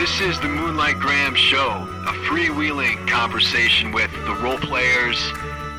This is the Moonlight Graham Show, a freewheeling conversation with the role players,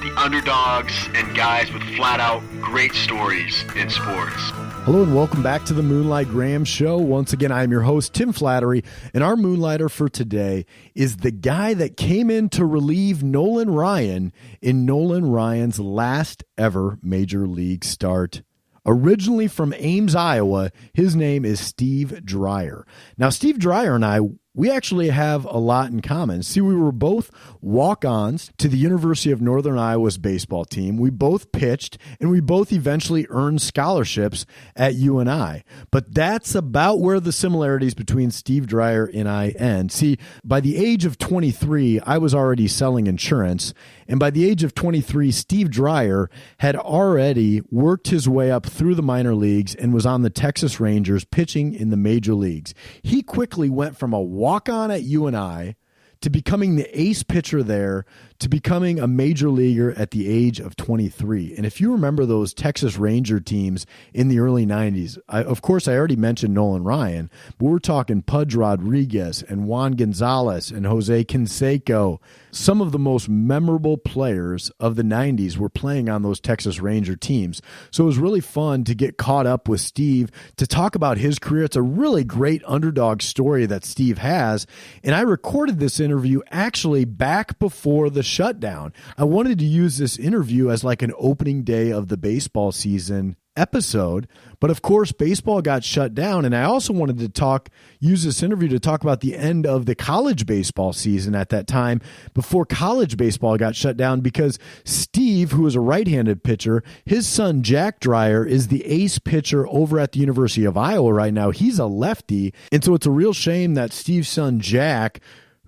the underdogs, and guys with flat-out great stories in sports. Hello and welcome back to the Moonlight Graham Show. Once again, I am your host, Tim Flattery, and our Moonlighter for today is the guy that came in to relieve Nolan Ryan in Nolan Ryan's last ever Major League start. Originally from Ames, Iowa, his name is Steve Dreyer. Now, Steve Dreyer and I, we actually have a lot in common. See, we were both walk-ons to the University of Northern Iowa's baseball team. We both pitched, and we both eventually earned scholarships at UNI. But that's about where the similarities between Steve Dreyer and I end. See, by the age of 23, I was already selling insurance, and by the age of 23, Steve Dreyer had already worked his way up through the minor leagues and was on the Texas Rangers pitching in the major leagues. He quickly went from a walk-on at UNI to becoming the ace pitcher there, to becoming a major leaguer at the age of 23. And if you remember those Texas Ranger teams in the early 90s, of course, I already mentioned Nolan Ryan, but we're talking Pudge Rodriguez and Juan Gonzalez and Jose Canseco. Some of the most memorable players of the 90s were playing on those Texas Ranger teams. So it was really fun to get caught up with Steve to talk about his career. It's a really great underdog story that Steve has. And I recorded this interview actually back before the shutdown. I wanted to use this interview as like an opening day of the baseball season episode, but of course baseball got shut down, and I also wanted to use this interview to talk about the end of the college baseball season at that time before college baseball got shut down, because Steve, who is a right-handed pitcher, his son Jack Dreyer is the ace pitcher over at the University of Iowa right now. He's a lefty, and so it's a real shame that Steve's son Jack,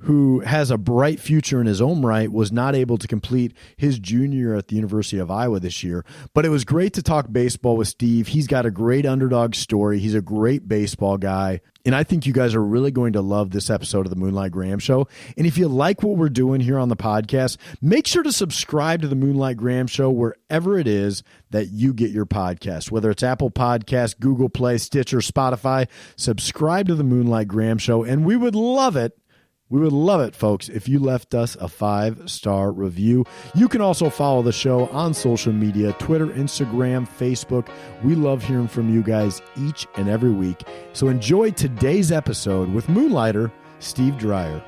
who has a bright future in his own right, was not able to complete his junior year at the University of Iowa this year. But it was great to talk baseball with Steve. He's got a great underdog story. He's a great baseball guy. And I think you guys are really going to love this episode of the Moonlight Graham Show. And if you like what we're doing here on the podcast, make sure to subscribe to the Moonlight Graham Show wherever it is that you get your podcast, whether it's Apple Podcasts, Google Play, Stitcher, Spotify. Subscribe to the Moonlight Graham Show, and we would love it. We would love it, folks, if you left us a 5-star review. You can also follow the show on social media, Twitter, Instagram, Facebook. We love hearing from you guys each and every week. So enjoy today's episode with Moonlighter Steve Dreyer.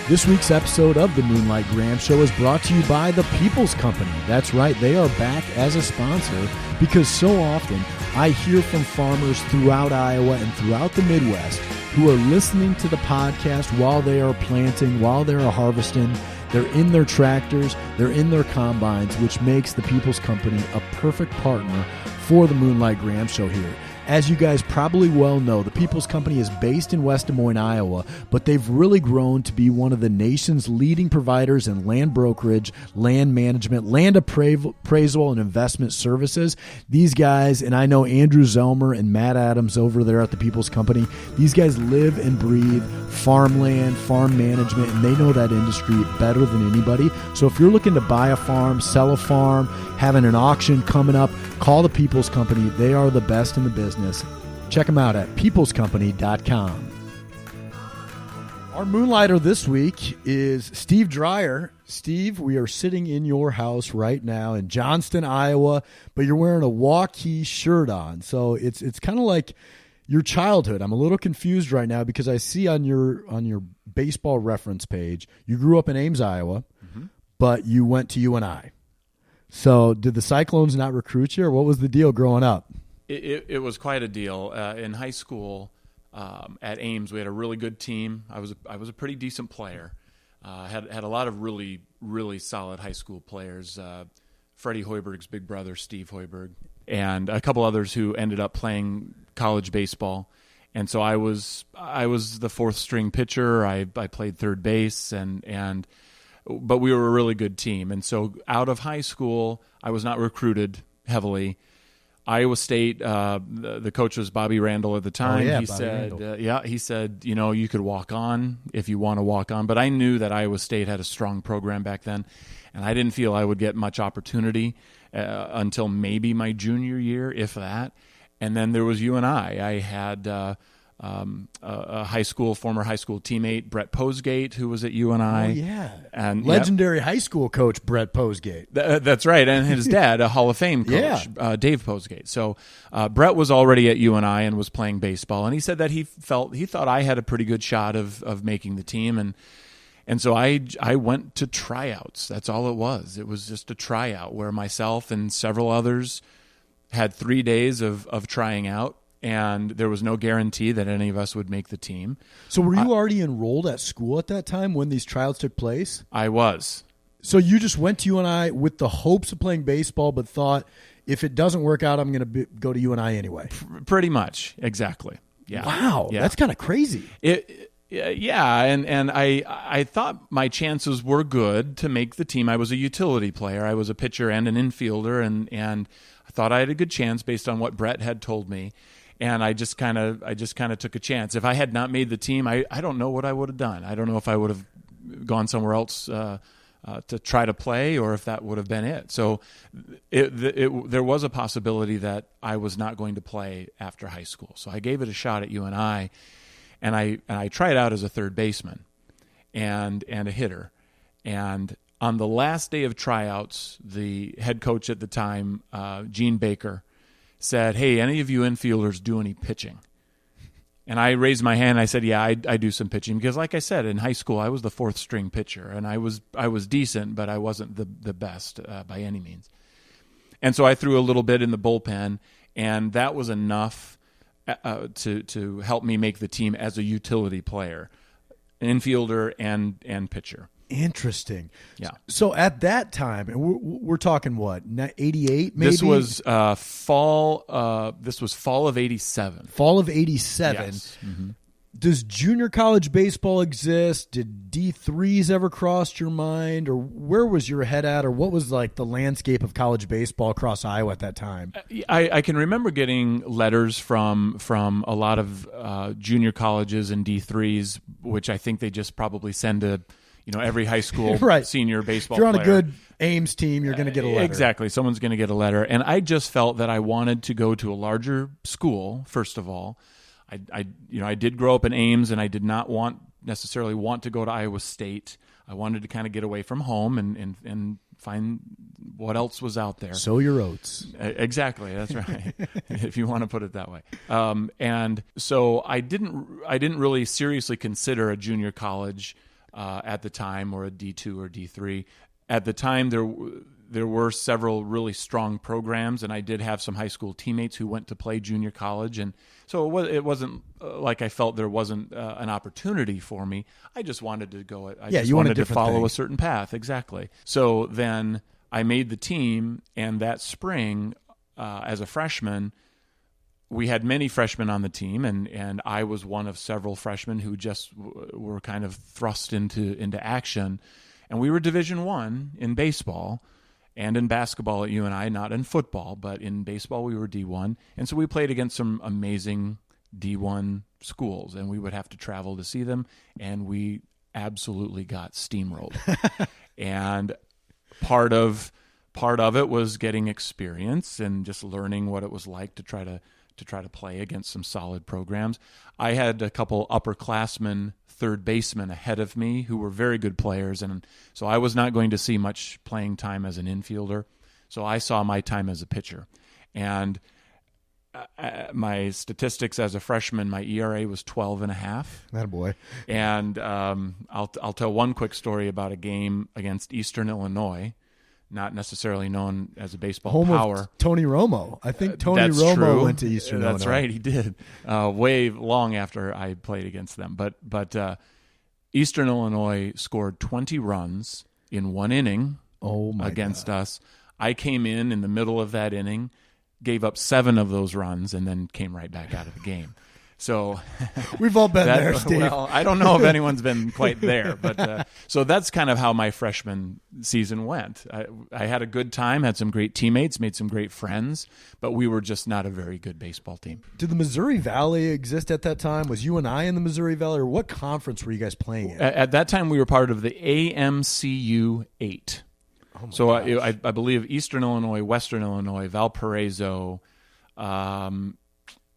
This week's episode of the Moonlight Graham Show is brought to you by the People's Company. That's right, they are back as a sponsor, because so often I hear from farmers throughout Iowa and throughout the Midwest who are listening to the podcast while they are planting, while they are harvesting. They're in their tractors, they're in their combines, which makes the People's Company a perfect partner for the Moonlight Graham Show here. As you guys probably well know, the People's Company is based in West Des Moines, Iowa, but they've really grown to be one of the nation's leading providers in land brokerage, land management, land appraisal, and investment services. These guys, and I know Andrew Zelmer and Matt Adams over there at the People's Company, these guys live and breathe farmland, farm management, and they know that industry better than anybody. So if you're looking to buy a farm, sell a farm, having an auction coming up, call the People's Company. They are the best in the business. Check them out at peoplescompany.com. Our Moonlighter this week is Steve Dreyer. Steve, we are sitting in your house right now in Johnston, Iowa, but you're wearing a Waukee shirt on. So it's kind of like your childhood. I'm a little confused right now because I see on your baseball reference page, you grew up in Ames, Iowa, but you went to UNI. So did the Cyclones not recruit you, or what was the deal growing up? It was quite a deal. In high school at Ames, we had a really good team. I was a pretty decent player. Had a lot of really, really solid high school players. Freddie Hoiberg's big brother, Steve Hoiberg, and a couple others who ended up playing college baseball. And so I was the fourth string pitcher. I played third base, but we were a really good team. And so out of high school, I was not recruited heavily. Iowa State, the coach was Bobby Randall at the time. He said, you could walk on if you want to walk on. But I knew that Iowa State had a strong program back then, and I didn't feel I would get much opportunity until maybe my junior year, if that. And then there was UNI. I had a former high school teammate, Brett Posgate, who was at UNI. Oh, yeah. And legendary high school coach, Brett Posgate. That's right. And his dad, a Hall of Fame coach, Dave Posgate. So Brett was already at UNI and was playing baseball. And he said that he thought I had a pretty good shot of making the team. And so I went to tryouts. That's all it was. It was just a tryout where myself and several others had 3 days of trying out. And there was no guarantee that any of us would make the team. So were you already enrolled at school at that time when these tryouts took place? I was. So you just went to UNI with the hopes of playing baseball, but thought, if it doesn't work out, I'm going to go to UNI anyway. Pretty much. Exactly. Yeah. Wow. Yeah. That's kind of crazy. Yeah, and I thought my chances were good to make the team. I was a utility player. I was a pitcher and an infielder, and I thought I had a good chance based on what Brett had told me. And I just kind of took a chance. If I had not made the team, I don't know what I would have done. I don't know if I would have gone somewhere else to try to play, or if that would have been it. So there was a possibility that I was not going to play after high school. So I gave it a shot at UNI, and I tried out as a third baseman and a hitter. And on the last day of tryouts, the head coach at the time, Gene Baker, said, "Hey, any of you infielders do any pitching?" And I raised my hand. I said, "Yeah, I do some pitching," because, like I said, in high school I was the fourth string pitcher, and I was decent, but I wasn't the best by any means. And so I threw a little bit in the bullpen, and that was enough to help me make the team as a utility player, an infielder and pitcher. Interesting. Yeah. So at that time, and we're talking what, 88 maybe? This was fall. This was fall of '87. Fall of '87. Yes. Mm-hmm. Does junior college baseball exist? Did D3s ever cross your mind, or where was your head at, or what was like the landscape of college baseball across Iowa at that time? I can remember getting letters from a lot of junior colleges and D3s, which I think they just probably send to every high school right. senior baseball If you're on player. a good Ames team, you're going to get a letter. Exactly. Someone's going to get a letter. And I just felt that I wanted to go to a larger school, first of all. I did grow up in Ames, and I did not necessarily want to go to Iowa State. I wanted to kind of get away from home and find what else was out there. Sow your oats. Exactly. That's right. If you want to put it that way. And so I didn't really seriously consider a junior college at the time, or a D2 or D3. At the time, there were several really strong programs, and I did have some high school teammates who went to play junior college, and so it wasn't like I felt there wasn't an opportunity for me. I just wanted to go. You wanted to follow thing. a certain path. Exactly. So then I made the team, and that spring, as a freshman, we had many freshmen on the team, and I was one of several freshmen who just were kind of thrust into action. And we were Division I in baseball and in basketball at UNI, not in football, but in baseball we were D1. And so we played against some amazing D1 schools, and we would have to travel to see them, and we absolutely got steamrolled. And part of it was getting experience and just learning what it was like to try to play against some solid programs. I had a couple upperclassmen third basemen ahead of me who were very good players, and so I was not going to see much playing time as an infielder. So I saw my time as a pitcher. And my statistics as a freshman, my ERA was 12.5. Attaboy. And I'll tell one quick story about a game against Eastern Illinois, not necessarily known as a baseball Home power. Of Tony Romo. I think Tony That's Romo true. went to Eastern Illinois. That's right, he did. Way long after I played against them. But Eastern Illinois scored 20 runs in one inning against us. I came in the middle of that inning, gave up 7 of those runs, and then came right back out of the game. So we've all been there, Steve. Well, I don't know if anyone's been quite there, but so that's kind of how my freshman season went. I had a good time, had some great teammates, made some great friends, but we were just not a very good baseball team. Did the Missouri Valley exist at that time? Was UNI in the Missouri Valley, or what conference were you guys playing in? At that time, we were part of the AMCU 8. So I believe Eastern Illinois, Western Illinois, Valparaiso,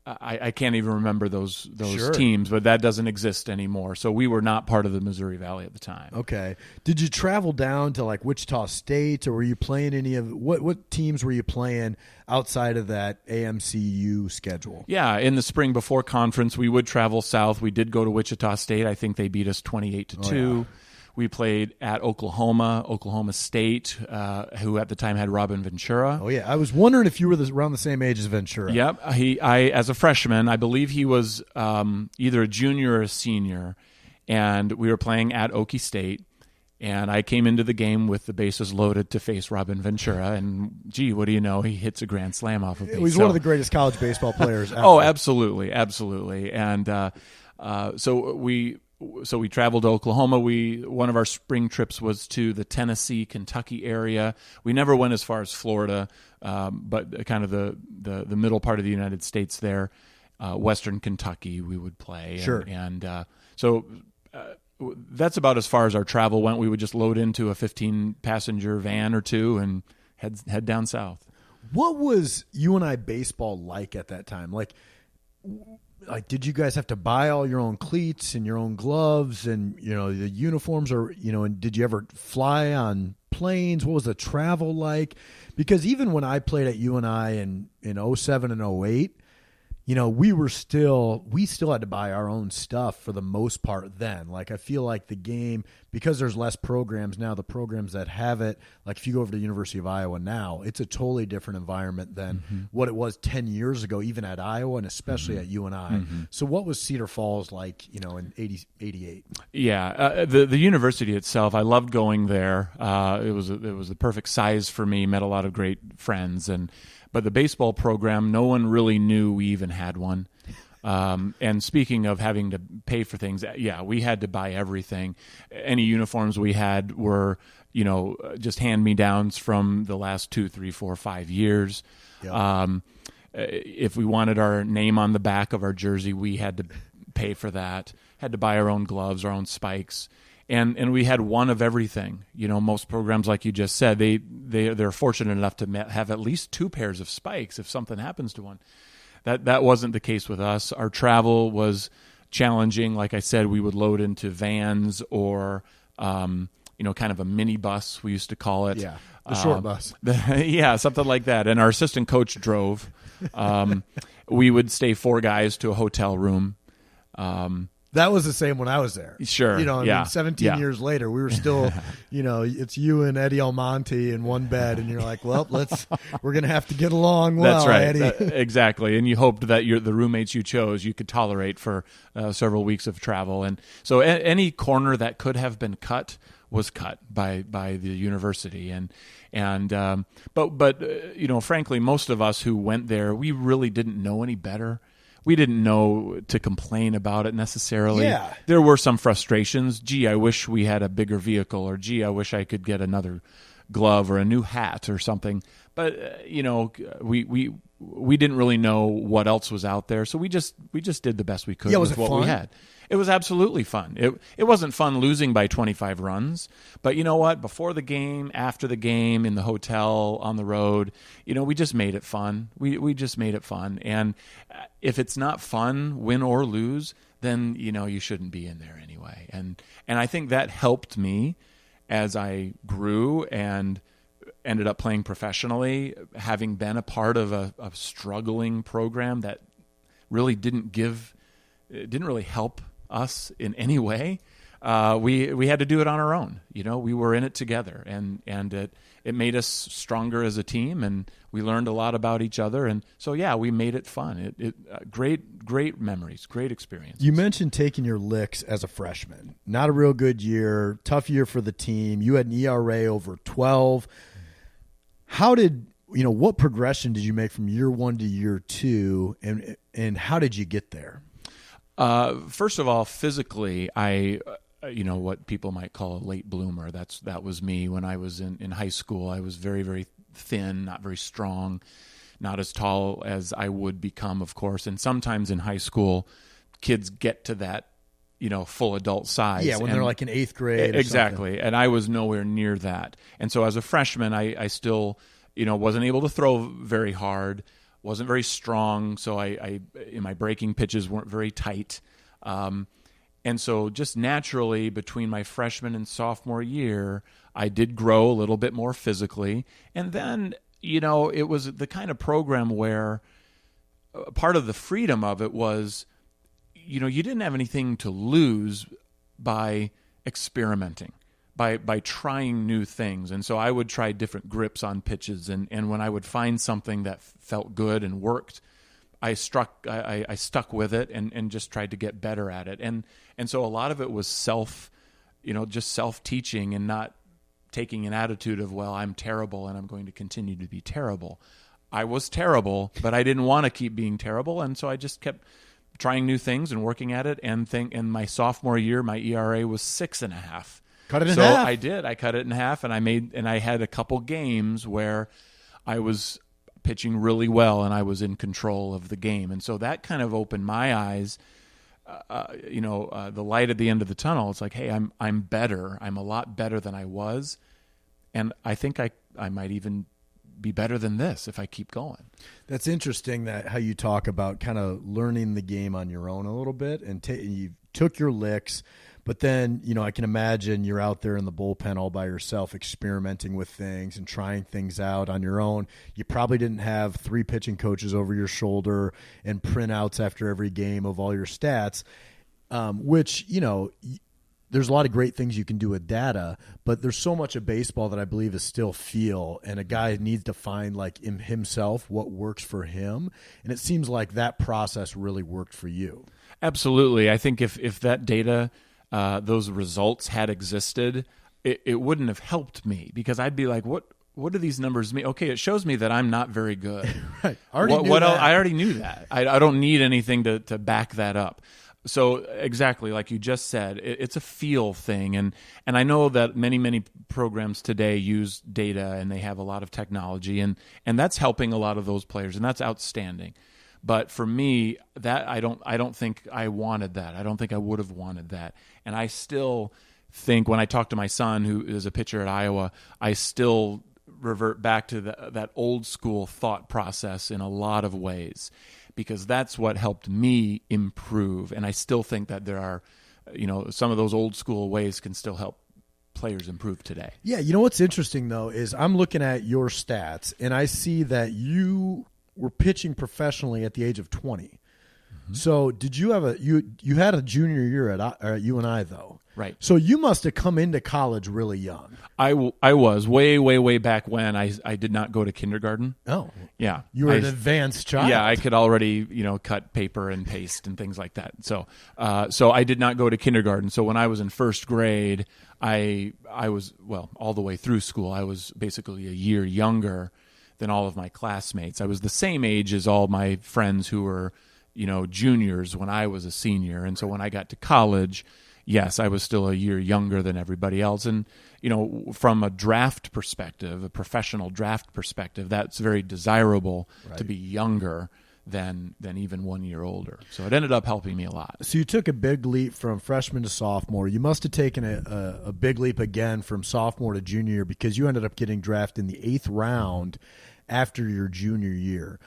I can't even remember those Sure. teams, but that doesn't exist anymore. So we were not part of the Missouri Valley at the time. Okay. Did you travel down to like Wichita State, or were you playing any of what teams were you playing outside of that AMCU schedule? Yeah, in the spring before conference, we would travel south. We did go to Wichita State. I think they beat us 28-2. Yeah. We played at Oklahoma State, who at the time had Robin Ventura. Oh yeah, I was wondering if you were around the same age as Ventura. Yep. I as a freshman, I believe he was either a junior or a senior, and we were playing at Okie State, and I came into the game with the bases loaded to face Robin Ventura, and gee, what do you know? He hits a grand slam off of base. He was one of the greatest college baseball players ever. Oh, absolutely. And so we traveled to Oklahoma. One of our spring trips was to the Tennessee, Kentucky area. We never went as far as Florida, but kind of the middle part of the United States there, Western Kentucky we would play. Sure. So that's about as far as our travel went. We would just load into a 15-passenger van or two and head down south. What was UNI baseball like at that time? Like, did you guys have to buy all your own cleats and your own gloves and, the uniforms, or, and did you ever fly on planes? What was the travel like? Because even when I played at UNI in 07 and 08, we still had to buy our own stuff for the most part then. Like, I feel like the game, because there's less programs now, the programs that have it, like if you go over to the University of Iowa now, it's a totally different environment than what it was 10 years ago, even at Iowa and especially at UNI. So what was Cedar Falls like, in 88? Yeah, the university itself, I loved going there. It was the perfect size for me, met a lot of great friends, but the baseball program, no one really knew we even had one. And speaking of having to pay for things, yeah, we had to buy everything. Any uniforms we had were, just hand-me-downs from the last 2, 3, 4, 5 years. Yep. If we wanted our name on the back of our jersey, we had to pay for that. Had to buy our own gloves, our own spikes. And we had one of everything. Most programs, like you just said, they're fortunate enough to have at least 2 pairs of spikes if something happens to one. That wasn't the case with us. Our travel was challenging. Like I said, we would load into vans or kind of a mini bus, we used to call it. Yeah, the short bus. Yeah, something like that. And our assistant coach drove. We would stay 4 guys to a hotel room. That was the same when I was there. Sure. 17 years later, we were still, it's you and Eddie Almonte in one bed, and you're like, well, we're going to have to get along well, That's right. Eddie. Exactly. And you hoped that the roommates you chose, you could tolerate for several weeks of travel. And so any corner that could have been cut was cut by the university. But frankly, most of us who went there, we really didn't know any better. We didn't know to complain about it necessarily. Yeah. There were some frustrations. Gee, I wish we had a bigger vehicle, or gee, I wish I could get another glove or a new hat or something. But we didn't really know what else was out there, so we just did the best we could with what we had. It was absolutely fun. It wasn't fun losing by 25 runs, but you know what? Before the game, after the game, in the hotel, on the road, we just made it fun. We just made it fun. And if it's not fun, win or lose, then you shouldn't be in there anyway. And I think that helped me as I grew and ended up playing professionally, having been a part of a struggling program that really didn't really help us in any way. We had to do it on our own. We were in it together, and it made us stronger as a team, and we learned a lot about each other. And so, yeah, we made it fun. Great memories, great experience. You mentioned taking your licks as a freshman. Not a real good year, tough year for the team. You had an ERA over 12. What progression did you make from year 1 to year 2, and how did you get there? First of all, physically, I what people might call a late bloomer. That was me when I was in high school. I was very, very thin, not very strong, not as tall as I would become, of course. And sometimes in high school, kids get to that, full adult size. Yeah, when they're like in 8th grade. Exactly. Or something. And I was nowhere near that. And so as a freshman, I still, wasn't able to throw very hard, wasn't very strong, so my breaking pitches weren't very tight. And so just naturally between my freshman and sophomore year, I did grow a little bit more physically. And then, it was the kind of program where part of the freedom of it was, you didn't have anything to lose by experimenting, by trying new things. And so I would try different grips on pitches. And when I would find something that felt good and worked, I stuck with it and just tried to get better at it. And so a lot of it was just self-teaching and not taking an attitude of, well, I'm terrible and I'm going to continue to be terrible. I was terrible, but I didn't want to keep being terrible. And so I just kept trying new things and working at it. And in my sophomore year, my ERA was 6.5. Cut it in half. So I did. I cut it in half, and I had a couple games where I was pitching really well and I was in control of the game. And so that kind of opened my eyes, the light at the end of the tunnel. It's like, hey, I'm better. I'm a lot better than I was. And I think I might even be better than this if I keep going. That's interesting that how you talk about kind of learning the game on your own a little bit, and you took your licks, but then, I can imagine you're out there in the bullpen all by yourself experimenting with things and trying things out on your own. You probably didn't have 3 pitching coaches over your shoulder and printouts after every game of all your stats, which, there's a lot of great things you can do with data, but there's so much of baseball that I believe is still feel, and a guy needs to find like in himself what works for him. And it seems like that process really worked for you. Absolutely. I think if that data, those results had existed, it wouldn't have helped me, because I'd be like, what do these numbers mean? Okay, it shows me that I'm not very good. Right. I already knew that. I don't need anything to back that up. So exactly, like you just said, it's a feel thing. And I know that many programs today use data and they have a lot of technology, and that's helping a lot of those players, and that's outstanding. But for me, that I don't think I wanted that. I don't think I would have wanted that. And I still think, when I talk to my son, who is a pitcher at Iowa, I still revert back to that old school thought process in a lot of ways, because that's what helped me improve. And I still think that there are, some of those old school ways can still help players improve today. Yeah, what's interesting though is I'm looking at your stats and I see that you were pitching professionally at the age of 20. Mm-hmm. So did you have you had a junior year at UNI though? Right. So you must have come into college really young. I was way back when. I did not go to kindergarten. Oh. Yeah. You were an advanced child. Yeah, I could already, cut paper and paste and things like that. So I did not go to kindergarten. So when I was in first grade, I was, all the way through school, I was basically a year younger than all of my classmates. I was the same age as all my friends who were, juniors when I was a senior. And so when I got to college, yes, I was still a year younger than everybody else. And, from a draft perspective, a professional draft perspective, that's very desirable, right, to be younger than even 1 year older. So it ended up helping me a lot. So you took a big leap from freshman to sophomore. You must have taken a big leap again from sophomore to junior year, because you ended up getting drafted in the 8th round after your junior year.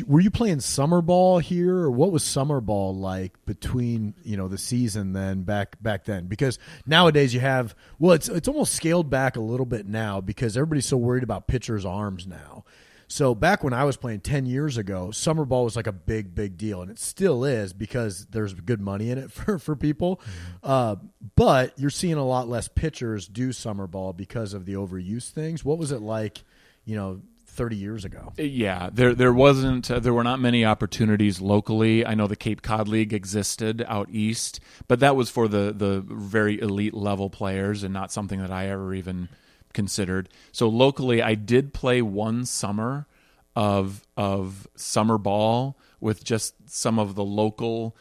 Were you playing summer ball here, or what was summer ball like between the season then back then? Because nowadays you have, it's almost scaled back a little bit now, because everybody's so worried about pitchers' arms now. So back when I was playing 10 years ago, summer ball was like a big deal, and it still is, because there's good money in it for people. Mm-hmm. But you're seeing a lot less pitchers do summer ball because of the overuse things. What was it like, 30 years ago? Yeah, there were not many opportunities locally. I know the Cape Cod League existed out east, but that was for the very elite level players and not something that I ever even considered. So locally, I did play one summer of summer ball with just some of the local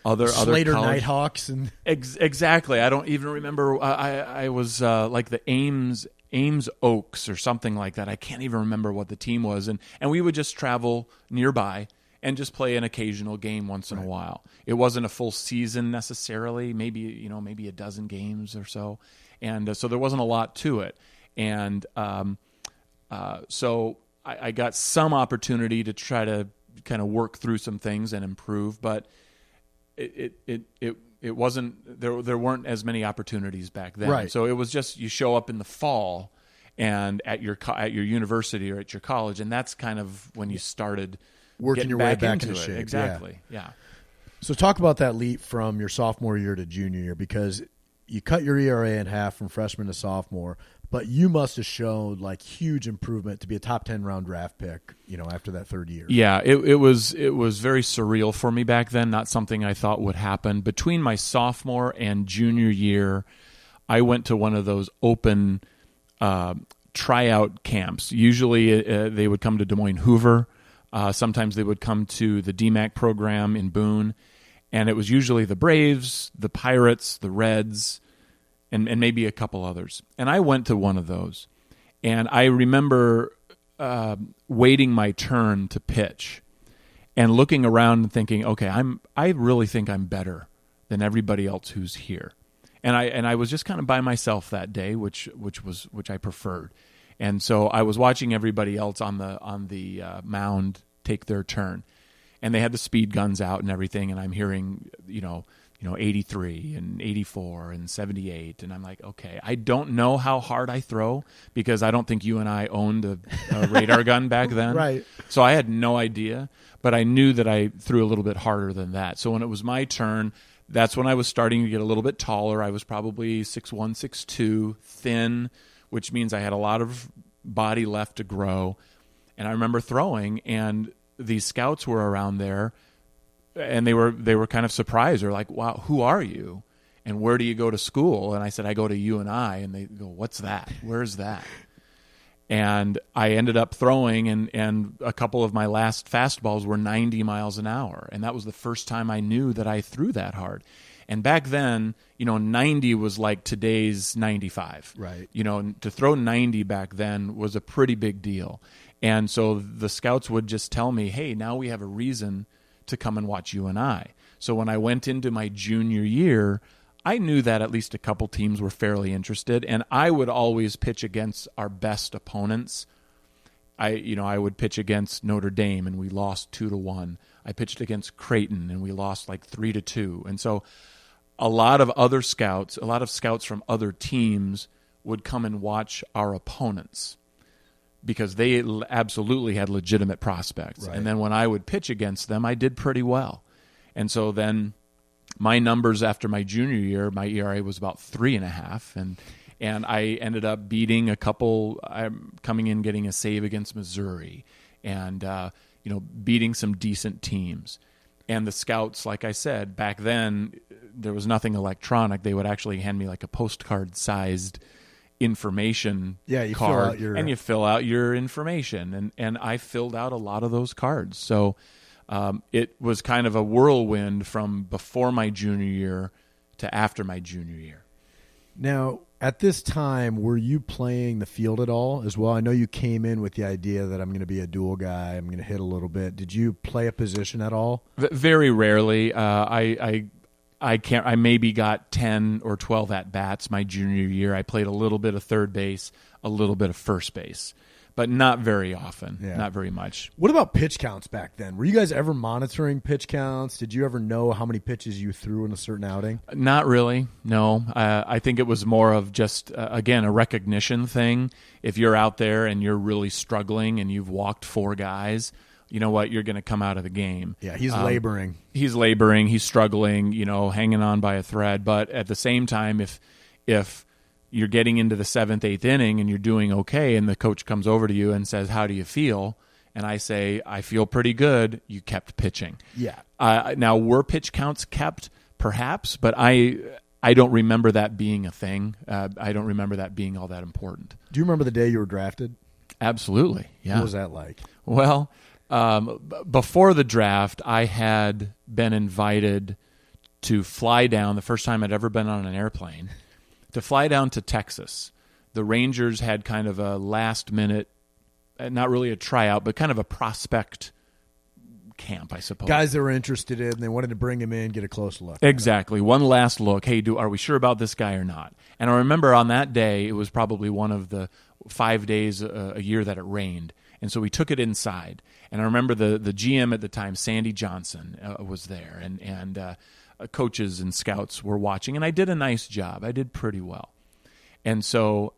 other Slater college... Nighthawks and exactly. I don't even remember. I was like the Ames Oaks or something like that. I can't even remember what the team was, and we would just travel nearby and just play an occasional game once in a while. It wasn't a full season necessarily. Maybe a dozen games or so, and so there wasn't a lot to it. And so I got some opportunity to try to kind of work through some things and improve, but it wasn't there weren't as many opportunities back then. Right. So it was just you show up in the fall and at your university or at your college, and that's kind of when you started working your way back into into it. shape. Exactly. Yeah. So talk about that leap from your sophomore year to junior year, because you cut your ERA in half from freshman to sophomore, but you must have shown like huge improvement to be a top 10 round draft pick, after that third year. Yeah, it was very surreal for me back then, not something I thought would happen. Between my sophomore and junior year, I went to one of those open tryout camps. Usually they would come to Des Moines Hoover. Sometimes they would come to the DMAC program in Boone. And it was usually the Braves, the Pirates, the Reds, and maybe a couple others. And I went to one of those. And I remember waiting my turn to pitch and looking around and thinking, okay, I really think I'm better than everybody else who's here. And I was just kind of by myself that day, which I preferred. And so I was watching everybody else on the mound take their turn. And they had the speed guns out and everything, and I'm hearing, 83 and 84 and 78, and I'm like, okay, I don't know how hard I throw because I don't think UNI owned a radar gun back then. Right. So I had no idea, but I knew that I threw a little bit harder than that. So when it was my turn, that's when I was starting to get a little bit taller. I was probably 6'1", 6'2", thin, which means I had a lot of body left to grow. And I remember throwing, and these scouts were around there, and they were kind of surprised. They're like, wow, who are you? And where do you go to school? And I said, I go to UNI. And they go, what's that? Where's that? And I ended up throwing, and a couple of my last fastballs were 90 miles an hour. And that was the first time I knew that I threw that hard. And back then, 90 was like today's 95. Right. To throw 90 back then was a pretty big deal. And so the scouts would just tell me, hey, now we have a reason to come and watch UNI. So when I went into my junior year, I knew that at least a couple teams were fairly interested, and I would always pitch against our best opponents. I would pitch against Notre Dame, and we lost 2-1. I pitched against Creighton, and we lost like 3-2. And so a lot of scouts from other teams would come and watch our opponents, because they absolutely had legitimate prospects. Right. And then when I would pitch against them, I did pretty well. And so then my numbers after my junior year, my ERA was about 3.5, and I ended up beating a couple, coming in getting a save against Missouri, and beating some decent teams. And the scouts, like I said, back then there was nothing electronic. They would actually hand me like a postcard-sized information you card, and you fill out your information, and I filled out a lot of those cards. So it was kind of a whirlwind from before my junior year to after my junior year. Now, at this time, were you playing the field at all as well? I know you came in with the idea that I'm going to be a dual guy, I'm going to hit a little bit. Did you play a position at all? Very rarely. I maybe got 10 or 12 at-bats my junior year. I played a little bit of third base, a little bit of first base, but not very often, not very much. What about pitch counts back then? Were you guys ever monitoring pitch counts? Did you ever know how many pitches you threw in a certain outing? Not really, no. I think it was more of just, again, a recognition thing. If you're out there and you're really struggling and you've walked 4 guys, you know what, you're going to come out of the game. Yeah, he's laboring. He's laboring, he's struggling, hanging on by a thread. But at the same time, if you're getting into the 7th, 8th inning and you're doing okay, and the coach comes over to you and says, how do you feel? And I say, I feel pretty good. You kept pitching. Yeah. Now, were pitch counts kept? Perhaps, but I don't remember that being a thing. I don't remember that being all that important. Do you remember the day you were drafted? Absolutely, yeah. What was that like? Well, before the draft, I had been invited to fly down, the first time I'd ever been on an airplane, to fly down to Texas. The Rangers had kind of a last-minute, not really a tryout, but kind of a prospect camp, I suppose. Guys that were interested in, they wanted to bring him in, get a close look. Exactly. One last look. Hey, are we sure about this guy or not? And I remember on that day, it was probably one of the 5 days a year that it rained. And so we took it inside. And I remember the GM at the time, Sandy Johnson, was there, and coaches and scouts were watching. And I did a nice job. I did pretty well. And so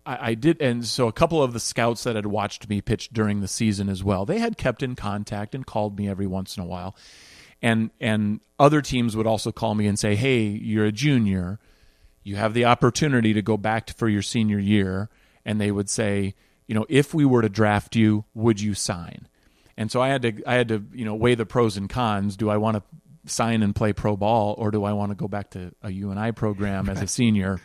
I did. And so a couple of the scouts that had watched me pitch during the season as well, they had kept in contact and called me every once in a while. And other teams would also call me and say, hey, you're a junior. You have the opportunity to go back for your senior year. And they would say, if we were to draft you, would you sign? And so I had to weigh the pros and cons. Do I want to sign and play pro ball, or do I want to go back to a UNI program as a senior?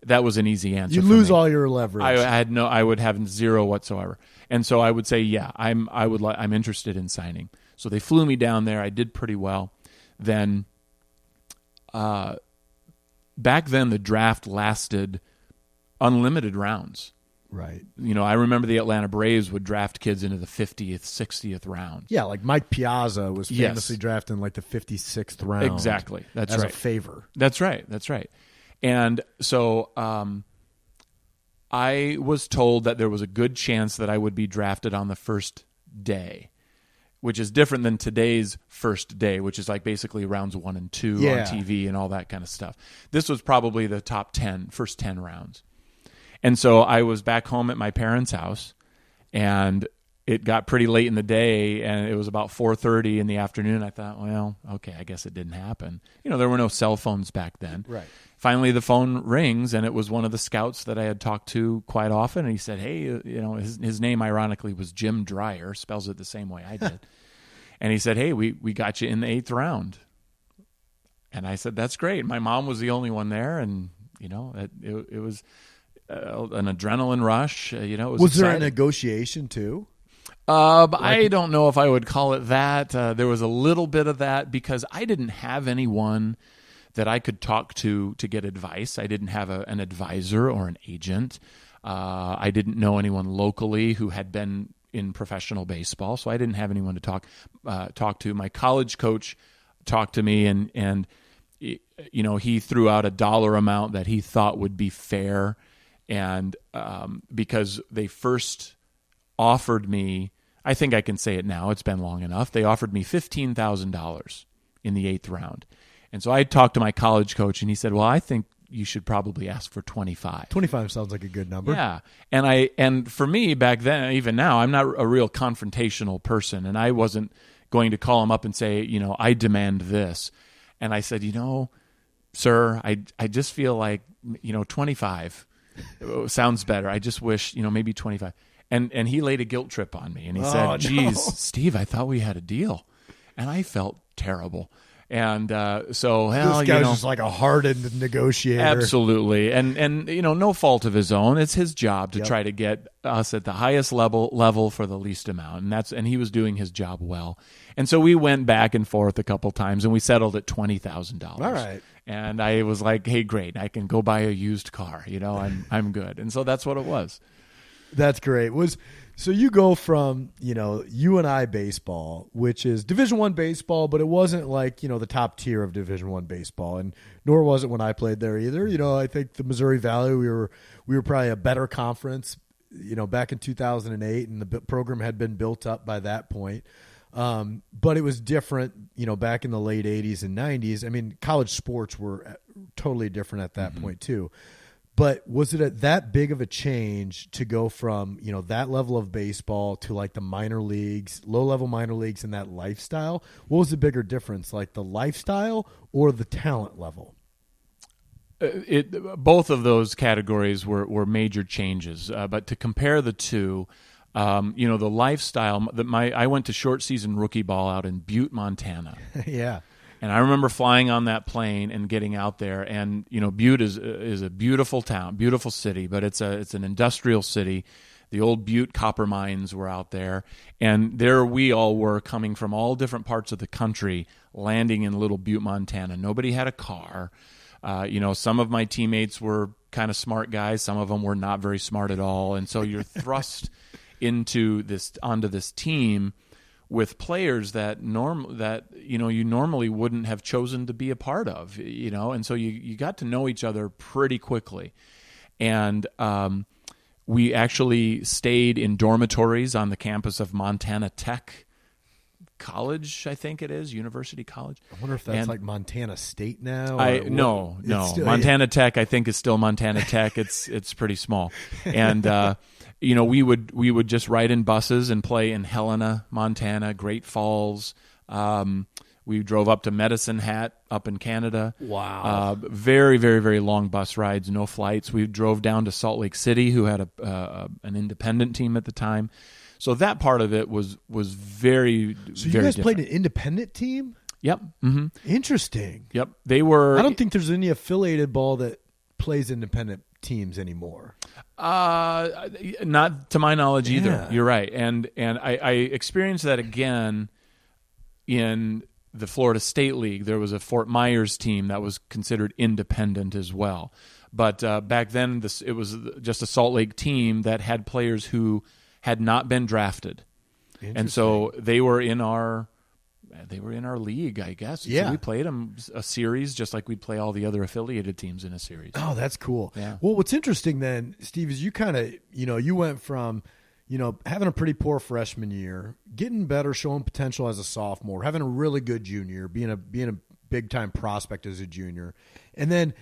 That was an easy answer. You lose all your leverage. I would have zero whatsoever. And so I would say, yeah, I'm interested in signing. So they flew me down there. I did pretty well. Then, back then the draft lasted unlimited rounds. Right. I remember the Atlanta Braves would draft kids into the 50th, 60th round. Yeah, like Mike Piazza was famously drafted in like the 56th round. Exactly. That's as right. a favor. That's right. And so I was told that there was a good chance that I would be drafted on the first day, which is different than today's first day, which is like basically rounds 1 and 2 on TV and all that kind of stuff. This was probably the first 10 rounds. And so I was back home at my parents' house, and it got pretty late in the day, and it was about 4:30 in the afternoon. I thought, well, okay, I guess it didn't happen. There were no cell phones back then. Right. Finally, the phone rings, and it was one of the scouts that I had talked to quite often, and he said, hey, his name ironically was Jim Dreyer, spells it the same way I did. And he said, hey, we got you in the 8th round. And I said, that's great. My mom was the only one there, and, it was an adrenaline rush. It was there a exciting. negotiation too? I don't know if I would call it that. There was a little bit of that because I didn't have anyone that I could talk to get advice. I didn't have an advisor or an agent. I didn't know anyone locally who had been in professional baseball, so I didn't have anyone to talk to. My college coach talked to me, and he threw out a dollar amount that he thought would be fair. And because they first offered me, I think I can say it now, it's been long enough, they offered me $15,000 in the 8th round. And so I talked to my college coach, and he said, well, I think you should probably ask for 25. 25 sounds like a good number. Yeah. And for me back then, even now, I'm not a real confrontational person, and I wasn't going to call him up and say, I demand this. And I said, sir, I just feel like, 25 sounds better. I just wish, maybe 25. And he laid a guilt trip on me, and he said, geez, Steve, I thought we had a deal. And I felt terrible. And so, hell, this guy's just like a hardened negotiator. Absolutely. And no fault of his own. It's his job to try to get us at the highest level for the least amount. And he was doing his job well. And so we went back and forth a couple times, and we settled at $20,000. All right. And I was like, hey, great, I can go buy a used car, I'm good. And so that's what it was. That's great. So you go from, UNI baseball, which is Division I baseball, but it wasn't like, the top tier of Division I baseball, and nor was it when I played there either. I think the Missouri Valley, we were probably a better conference, back in 2008, and the program had been built up by that point. But it was different, back in the late 80s and 90s. I mean, college sports were totally different at that point too. But was it that big of a change to go from, that level of baseball to like the minor leagues, low-level minor leagues, and that lifestyle? What was the bigger difference, like the lifestyle or the talent level? Both of those categories were major changes. But to compare the two, the lifestyle, I went to short season rookie ball out in Butte, Montana. Yeah. And I remember flying on that plane and getting out there, and Butte is a beautiful town, beautiful city, but it's an industrial city. The old Butte copper mines were out there, and there we all were coming from all different parts of the country, landing in little Butte, Montana. Nobody had a car. Some of my teammates were kind of smart guys, some of them were not very smart at all, and so you're thrust onto this team with players that you normally wouldn't have chosen to be a part of, and so you got to know each other pretty quickly. And We actually stayed in dormitories on the campus of Montana Tech College, I think it is, University College. I wonder if that's like Montana State now. No. Montana Tech, I think, is still Montana Tech. It's pretty small, and we would just ride in buses and play in Helena, Montana, Great Falls. We drove up to Medicine Hat up in Canada. Wow. Very, very, very long bus rides, no flights. We drove down to Salt Lake City, who had an independent team at the time. So that part of it was very, so you very guys different. played an independent team? Yep. Mm-hmm. Interesting. Yep. They were. I don't think there's any affiliated ball that plays independent teams anymore. Not to my knowledge either. Yeah. You're right. And I experienced that again in the Florida State League. There was a Fort Myers team that was considered independent as well. But back then, it was just a Salt Lake team that had players who had not been drafted, and so they were in our league, I guess. Yeah, so we played them a series just like we'd play all the other affiliated teams in a series. Oh, that's cool. Yeah. Well, what's interesting then, Steve, is you kind of you went from having a pretty poor freshman year, getting better, showing potential as a sophomore, having a really good junior, being a big time prospect as a junior, and then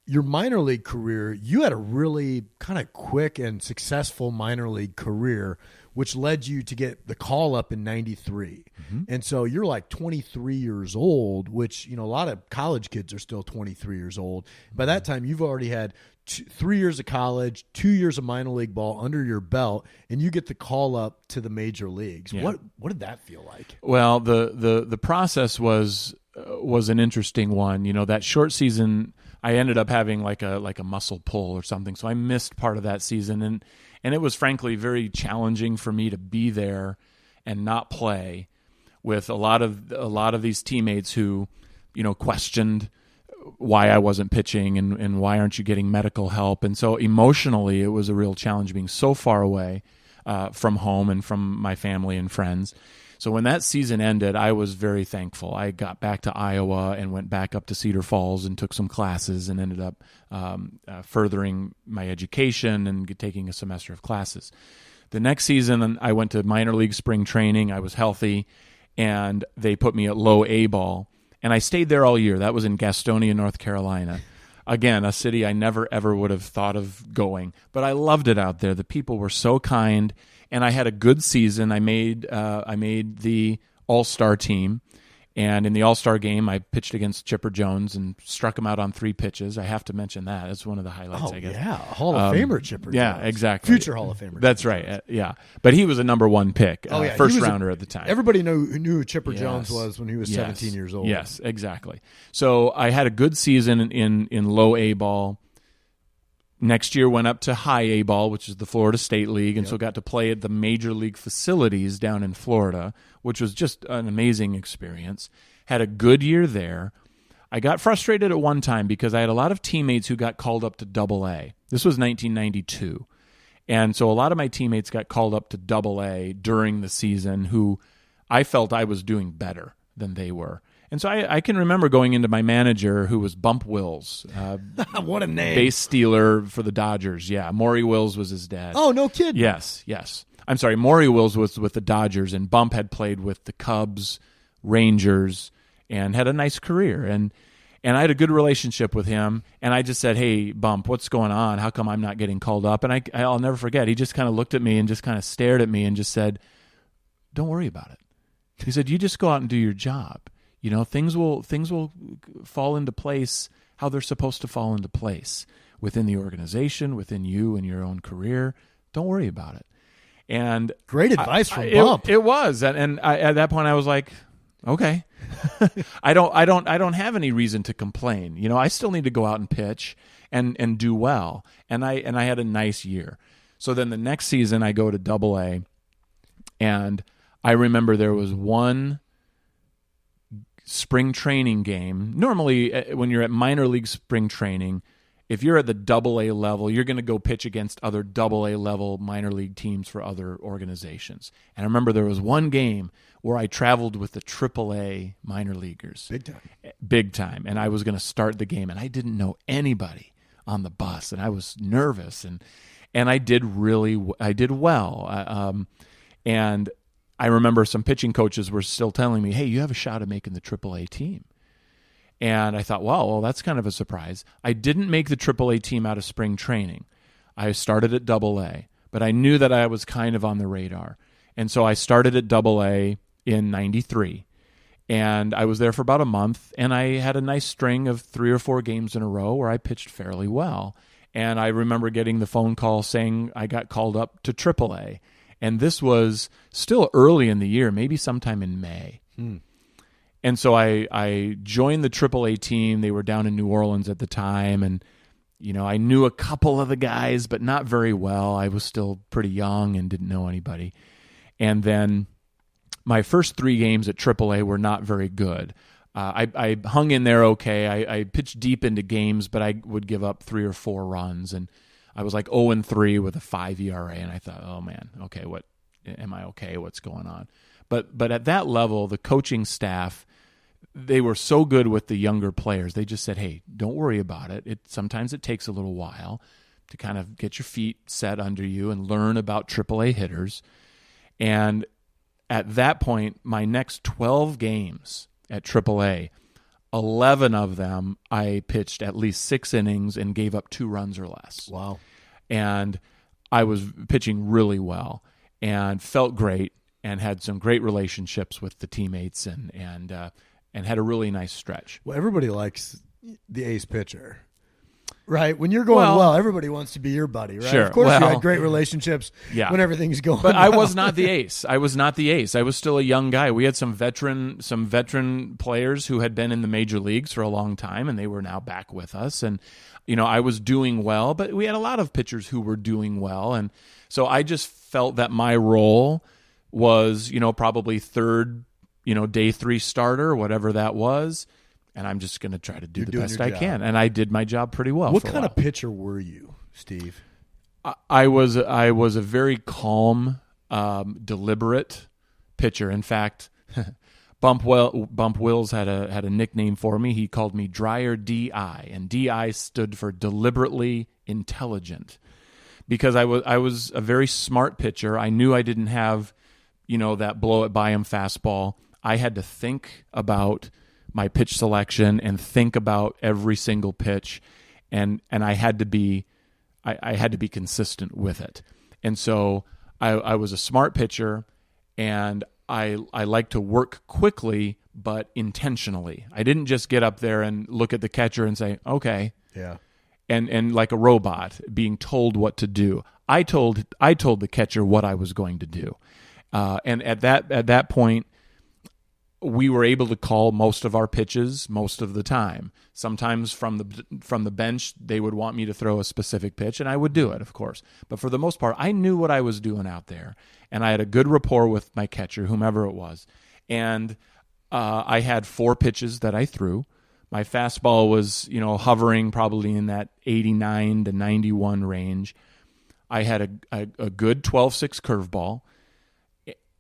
your minor league career, you had a really kind of quick and successful minor league career, which led you to get the call up in 93. Mm-hmm. And so you're like 23 years old, which, a lot of college kids are still 23 years old. By that time, you've already had 3 years of college, 2 years of minor league ball under your belt, and you get the call up to the major leagues. Yeah. What did that feel like? Well, the process was an interesting one. That short season, I ended up having like a muscle pull or something, so I missed part of that season, and it was frankly very challenging for me to be there and not play with a lot of these teammates who, questioned why I wasn't pitching and why aren't you getting medical help, and so emotionally it was a real challenge being so far away from home and from my family and friends. So when that season ended, I was very thankful. I got back to Iowa and went back up to Cedar Falls and took some classes and ended up furthering my education and taking a semester of classes. The next season, I went to minor league spring training. I was healthy, and they put me at low A ball. And I stayed there all year. That was in Gastonia, North Carolina. Again, a city I never, ever would have thought of going. But I loved it out there. The people were so kind. And I had a good season. I made the All-Star team, and in the All-Star game, I pitched against Chipper Jones and struck him out on 3 pitches. I have to mention that. That's one of the highlights, I guess. Yeah, Hall of Famer Chipper Jones. Yeah, exactly. Future Hall of Famer. That's right, yeah. But he was a number 1 pick, first rounder at the time. Everybody knew who Chipper Jones was when he was 17 years old. Yes, exactly. So I had a good season in low A ball. Next year went up to high A ball, which is the Florida State League, and so got to play at the major league facilities down in Florida, which was just an amazing experience. Had a good year there. I got frustrated at one time because I had a lot of teammates who got called up to Double A. This was 1992. And so a lot of my teammates got called up to Double A during the season who I felt I was doing better than they were. And so I can remember going into my manager, who was Bump Wills. What a name. Base stealer for the Dodgers. Yeah, Maury Wills was his dad. Oh, no kidding. Yes. I'm sorry, Maury Wills was with the Dodgers, and Bump had played with the Cubs, Rangers, and had a nice career. And I had a good relationship with him, and I just said, hey, Bump, what's going on? How come I'm not getting called up? And I'll never forget, he just kind of looked at me and just kind of stared at me and just said, don't worry about it. He said, you just go out and do your job. Things will fall into place how they're supposed to fall into place within the organization, within you and your own career. Don't worry about it. And great advice from Bump. It was, and at that point I was like, okay, I don't have any reason to complain. I still need to go out and pitch and do well. And I had a nice year. So then the next season I go to Double A, and I remember there was one spring training game. Normally, when you're at minor league spring training, if you're at the Double A level, you're going to go pitch against other Double A level minor league teams for other organizations. And I remember there was one game where I traveled with the Triple A minor leaguers. Big time. And I was going to start the game, and I didn't know anybody on the bus, and I was nervous. and I did well. And I remember some pitching coaches were still telling me, hey, you have a shot at making the AAA team. And I thought, well, that's kind of a surprise. I didn't make the AAA team out of spring training. I started at AA, but I knew that I was kind of on the radar. And so I started at AA in 93. And I was there for about a month, and I had a nice string of 3 or 4 games in a row where I pitched fairly well. And I remember getting the phone call saying I got called up to AAA. And this was still early in the year, maybe sometime in May. And so I joined the AAA team. They were down in New Orleans at the time, and I knew a couple of the guys, but not very well. I was still pretty young and didn't know anybody. And then my first 3 games at AAA were not very good. I hung in there okay. I pitched deep into games, but I would give up 3 or 4 runs, and I was like 0-3 with a 5 ERA, and I thought, oh man, okay, am I okay? What's going on? But at that level, the coaching staff, they were so good with the younger players. They just said, hey, don't worry about it. Sometimes it takes a little while to kind of get your feet set under you and learn about AAA hitters. And at that point, my next 12 games at AAA, 11 of them I pitched at least 6 innings and gave up 2 runs or less. Wow. And I was pitching really well and felt great and had some great relationships with the teammates and had a really nice stretch. Well, everybody likes the ace pitcher, right? When you're going well, everybody wants to be your buddy, right? Sure. Of course, you had great relationships when everything's going But well. I was not the ace. I was still a young guy. We had some veteran players who had been in the major leagues for a long time, and they were now back with us. And, I was doing well, but we had a lot of pitchers who were doing well. And so I just felt that my role was, probably third, day 3 starter, whatever that was. And I'm just going to try to do the best I can. And I did my job pretty well. What kind of pitcher were you, Steve? I was a very calm, deliberate pitcher. In fact, Bump Wills had a nickname for me. He called me Dreyer DI, and DI stood for deliberately intelligent, because I was a very smart pitcher. I knew I didn't have, that blow it by him fastball. I had to think about my pitch selection and think about every single pitch, and I had to be consistent with it. And so I was a smart pitcher, and I like to work quickly but intentionally. I didn't just get up there and look at the catcher and say, okay. Yeah. And like a robot being told what to do. I told the catcher what I was going to do. And at that point, we were able to call most of our pitches most of the time. Sometimes from the bench, they would want me to throw a specific pitch, and I would do it, of course. But for the most part, I knew what I was doing out there, and I had a good rapport with my catcher, whomever it was. And I had 4 pitches that I threw. My fastball was, hovering probably in that 89 to 91 range. I had a good 12-6 curveball.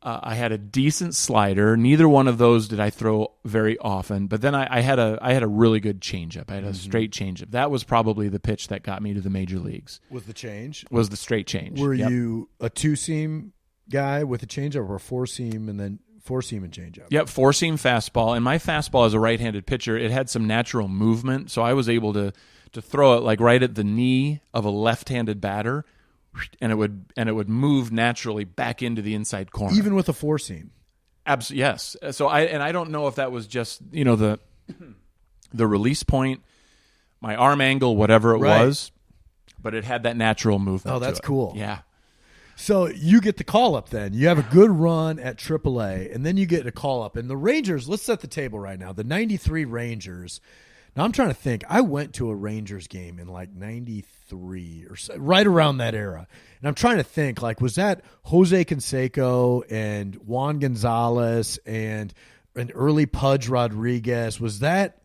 I had a decent slider. Neither one of those did I throw very often. But then I had a really good changeup. I had a straight changeup. That was probably the pitch that got me to the major leagues. Was the change? Was the straight change. Were you a 2-seam guy with a changeup, or a 4-seam and then 4-seam and changeup? Yep, 4-seam fastball. And my fastball as a right-handed pitcher, it had some natural movement, so I was able to throw it like right at the knee of a left-handed batter. And it would move naturally back into the inside corner, even with a 4-seam. Absolutely, yes. So I don't know if that was just the release point, my arm angle, whatever it was, but it had that natural movement. Oh, that's to it. Cool. Yeah. So you get the call up then. You have a good run at AAA, and then you get a call up. And the Rangers, let's set the table right now. The 93 Rangers. Now, I'm trying to think. I went to a Rangers game in like 93 or so, right around that era. And I'm trying to think, like, was that Jose Canseco and Juan Gonzalez and an early Pudge Rodriguez? Was that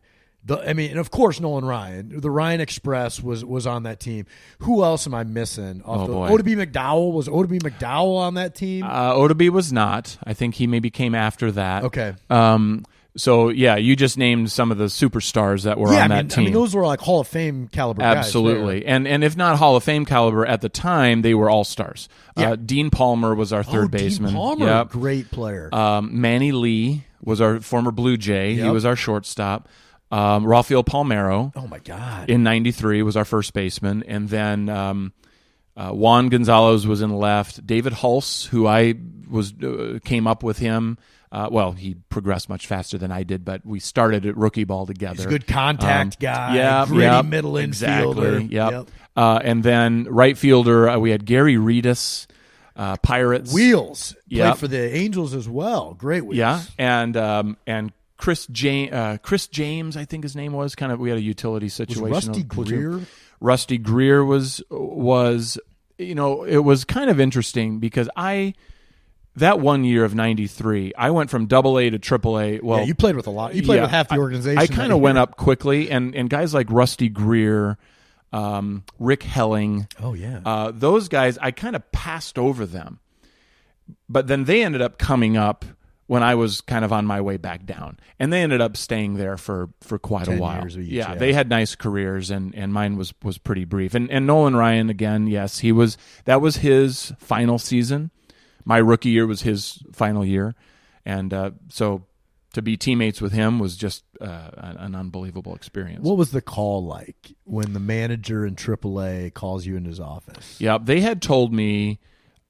and of course, Nolan Ryan. The Ryan Express was on that team. Who else am I missing? Odeby McDowell. Was Odeby McDowell on that team? Odeby was not. I think he maybe came after that. Okay. So yeah, you just named some of the superstars that were on that team. I mean, those were like Hall of Fame caliber guys. Absolutely. And if not Hall of Fame caliber at the time, they were all-stars. Yeah. Dean Palmer was our third baseman. Dean Palmer, great player. Manny Lee was our former Blue Jay. He was our shortstop. Rafael Palmeiro. Oh my God. In '93 was our first baseman, and then Juan Gonzalez was in left. David Hulse, who I came up with him. He progressed much faster than I did, but we started at rookie ball together. He's a good contact guy, gritty middle infielder. Exactly. Yep. And then right fielder, we had Gary Reedus, Pirates. Wheels. Played for the Angels as well. Great Wheels. Yeah, and Chris James, I think his name was. We had a utility situation. Was Rusty Greer? Rusty Greer was it was kind of interesting because that 1 year of '93, I went from AA to AAA. Well, yeah, you played with a lot. You played with half the organization. I kind of went up quickly, and guys like Rusty Greer, Rick Helling. Oh yeah, those guys, I kind of passed over them, but then they ended up coming up when I was kind of on my way back down, and they ended up staying there for quite a while. Years each, yeah, they had nice careers, and mine was pretty brief. And Nolan Ryan, again, yes, that was his final season. My rookie year was his final year, and so to be teammates with him was just an unbelievable experience. What was the call like when the manager in AAA calls you in his office? Yeah, they had told me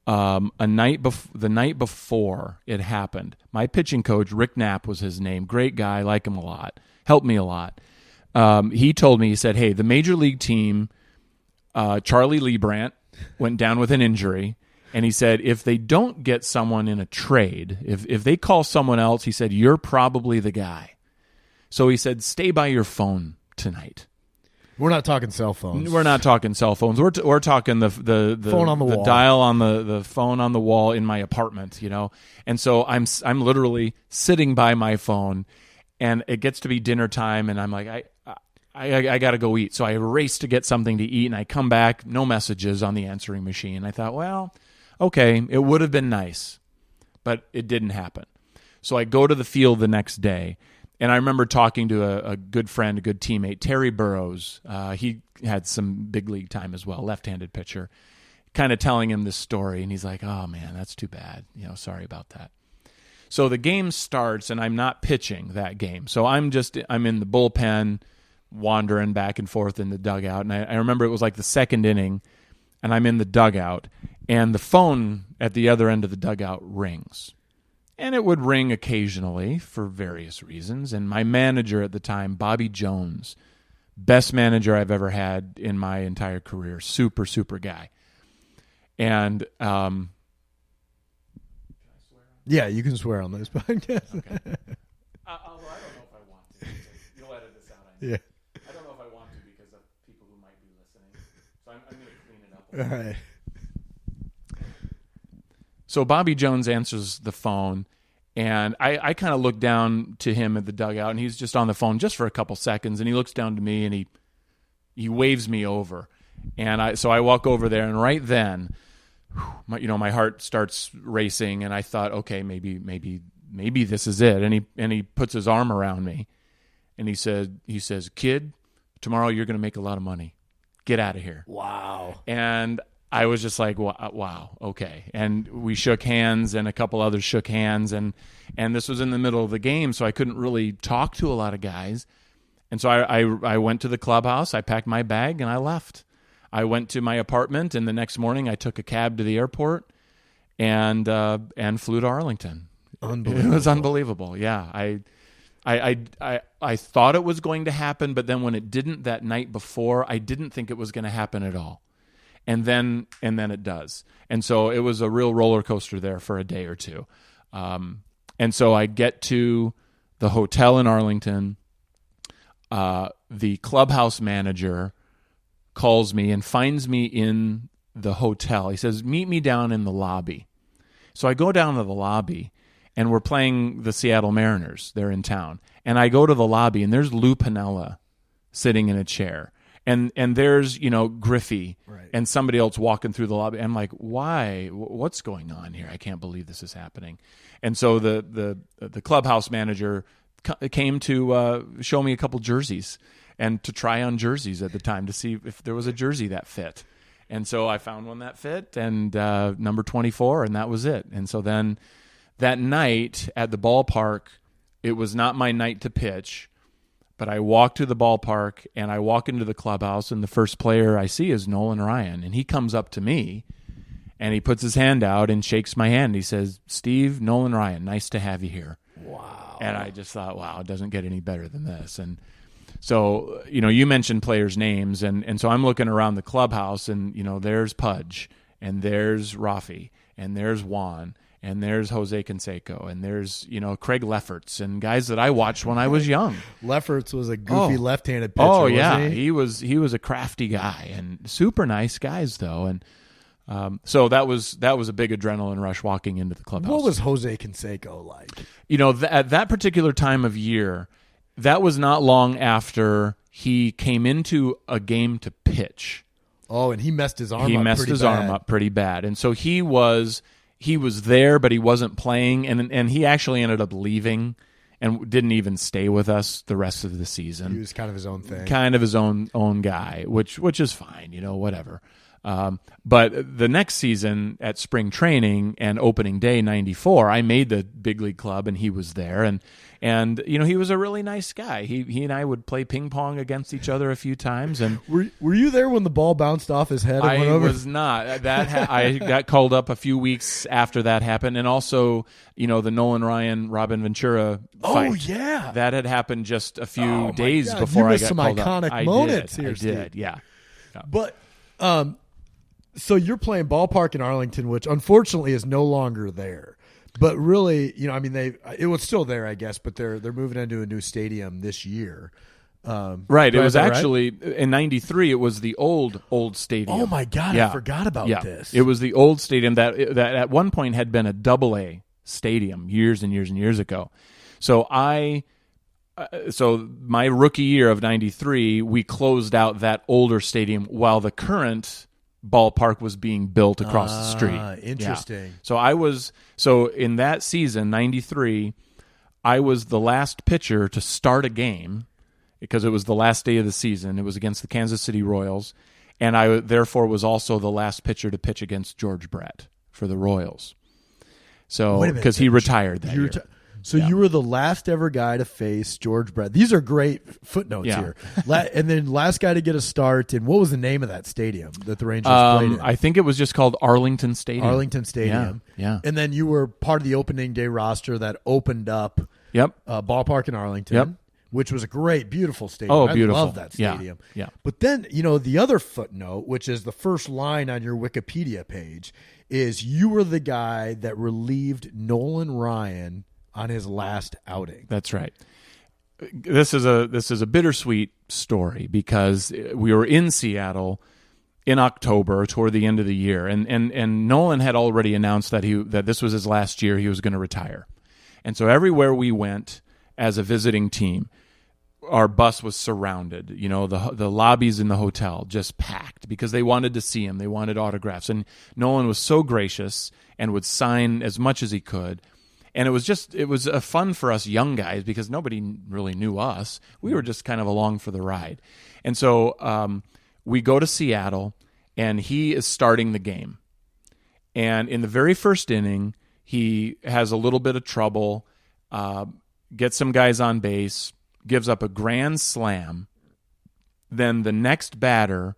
the night before it happened. My pitching coach, Rick Knapp was his name, great guy, like him a lot, helped me a lot. He told me, he said, hey, the major league team, Charlie Leibrandt, went down with an injury. And he said, if they don't get someone in a trade, if they call someone else, he said, you're probably the guy. So he said, stay by your phone tonight. We're not talking cell phones. We're not talking cell phones. We're talking the phone on the wall. Dial on the phone on the wall in my apartment, And so I'm literally sitting by my phone, and it gets to be dinner time, and I'm like, I got to go eat. So I race to get something to eat, and I come back, no messages on the answering machine. I thought, well, okay, it would have been nice, but it didn't happen. So I go to the field the next day, and I remember talking to a good friend, a good teammate, Terry Burrows. He had some big league time as well, left-handed pitcher, kind of telling him this story, and he's like, oh, man, that's too bad. Sorry about that. So the game starts, and I'm not pitching that game. So I'm in the bullpen, wandering back and forth in the dugout, and I remember it was like the second inning, and I'm in the dugout, and the phone at the other end of the dugout rings. And it would ring occasionally for various reasons. And my manager at the time, Bobby Jones, best manager I've ever had in my entire career, super, super guy. And yeah, you can swear on this podcast. Okay. Although I don't know if I want to. You'll edit this out. Yeah. I don't know if I want to because of people who might be listening. So I'm going to clean it up a little bit. All right. So Bobby Jones answers the phone, and I kind of look down to him at the dugout, and he's just on the phone just for a couple seconds, and he looks down to me, and he waves me over. And so I walk over there, and right then, my heart starts racing, and I thought, okay, maybe this is it. And he puts his arm around me, and he says, kid, tomorrow you're going to make a lot of money. Get out of here. Wow. And I was just like, wow, okay. And we shook hands, and a couple others shook hands, and this was in the middle of the game, so I couldn't really talk to a lot of guys. And so I went to the clubhouse, I packed my bag, and I left. I went to my apartment, and the next morning I took a cab to the airport and flew to Arlington. Unbelievable. It was unbelievable. Yeah, I thought it was going to happen, but then when it didn't that night before, I didn't think it was going to happen at all. And then it does. And so it was a real roller coaster there for a day or two. And so I get to the hotel in Arlington. The clubhouse manager calls me and finds me in the hotel. He says, meet me down in the lobby. So I go down to the lobby, and we're playing the Seattle Mariners. They're in town. And I go to the lobby, and there's Lou Piniella sitting in a chair. And there's, Griffey, right, and somebody else walking through the lobby. I'm like, why? What's going on here? I can't believe this is happening. And so the clubhouse manager came to show me a couple jerseys and to try on jerseys at the time to see if there was a jersey that fit. And so I found one that fit, and number 24, and that was it. And so then that night at the ballpark, it was not my night to pitch, but I walk to the ballpark, and I walk into the clubhouse, and the first player I see is Nolan Ryan. And he comes up to me, and he puts his hand out and shakes my hand. He says, "Steve, Nolan Ryan, nice to have you here." Wow. And I just thought, wow, it doesn't get any better than this. And so, you mentioned players' names, and so I'm looking around the clubhouse, and, there's Pudge, and there's Rafi, and there's Juan, and there's Jose Canseco, and there's, Craig Lefferts, and guys that I watched when I was young. Lefferts was a goofy left-handed pitcher, Oh, yeah. wasn't he? He was a crafty guy, and super nice guys, though. And so that was a big adrenaline rush walking into the clubhouse. What was Jose Canseco like? At that particular time of year, that was not long after he came into a game to pitch. Oh, and he messed his arm up. He messed his arm up pretty bad. And so he was there, but he wasn't playing, and he actually ended up leaving and didn't even stay with us the rest of the season. He was kind of his own thing. Kind of his own guy, which is fine, whatever. But the next season at spring training and opening day 94, I made the big league club, and he was there, and he was a really nice guy. He and I would play ping pong against each other a few times. And were you there when the ball bounced off his head? And went over? Was not. I got called up a few weeks after that happened, and also the Nolan Ryan Robin Ventura fight. Oh yeah, that had happened just a few days before I got some called iconic up. moments here, I Steve. did, yeah. But so you're playing ballpark in Arlington, which unfortunately is no longer there. But really, it was still there, I guess, but they're moving into a new stadium this year. Right. It was actually in '93. It was the old stadium. Oh my God! Yeah. I forgot about this. It was the old stadium that at one point had been a AA stadium years and years and years ago. So my rookie year of '93, we closed out that older stadium while the current ballpark was being built across the street. Interesting. Yeah. So in that season, '93, I was the last pitcher to start a game because it was the last day of the season. It was against the Kansas City Royals, and I therefore was also the last pitcher to pitch against George Brett for the Royals. So because he retired that year. So you were the last ever guy to face George Brett. These are great footnotes here. And then last guy to get a start. And what was the name of that stadium that the Rangers played in? I think it was just called Arlington Stadium. Arlington Stadium. Yeah. And then you were part of the opening day roster that opened up ballpark in Arlington, which was a great, beautiful stadium. Oh, beautiful. I love that stadium. Yeah. But then, the other footnote, which is the first line on your Wikipedia page, is you were the guy that relieved Nolan Ryan on his last outing. That's right. This is a bittersweet story because we were in Seattle in October toward the end of the year, and Nolan had already announced that this was his last year. He was going to retire, and so everywhere we went as a visiting team, our bus was surrounded. The lobbies in the hotel just packed because they wanted to see him. They wanted autographs, and Nolan was so gracious and would sign as much as he could. And it was a fun for us young guys because nobody really knew us. We were just kind of along for the ride. And so we go to Seattle, and he is starting the game. And in the very first inning, he has a little bit of trouble, gets some guys on base, gives up a grand slam. Then the next batter,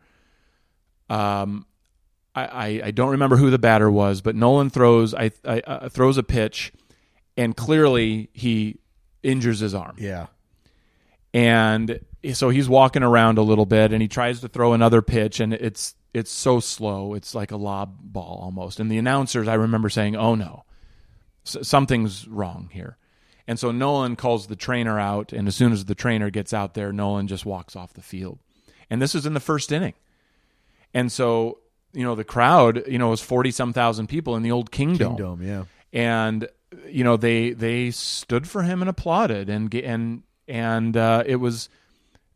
I don't remember who the batter was, but Nolan throws a pitch, and clearly he injures his arm. Yeah. And so he's walking around a little bit, and he tries to throw another pitch, and it's so slow. It's like a lob ball almost. And the announcers, I remember saying, "Oh no, something's wrong here." And so Nolan calls the trainer out, and as soon as the trainer gets out there, Nolan just walks off the field. And this is in the first inning. And so, the crowd, was 40-some thousand people in the old Kingdome. Yeah. And they stood for him and applauded, and it was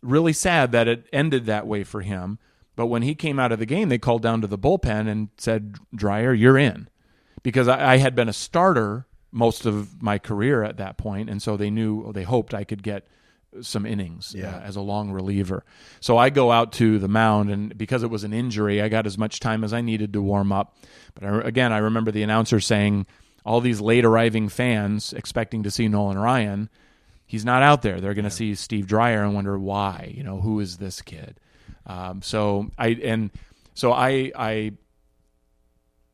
really sad that it ended that way for him. But when he came out of the game, they called down to the bullpen and said, "Dreyer, you're in," because I had been a starter most of my career at that point, and so they hoped I could get some innings as a long reliever. So I go out to the mound, and because it was an injury, I got as much time as I needed to warm up. But I remember the announcer saying, all these late arriving fans expecting to see Nolan Ryan, he's not out there. They're going to see Steve Dreyer and wonder why. Who is this kid?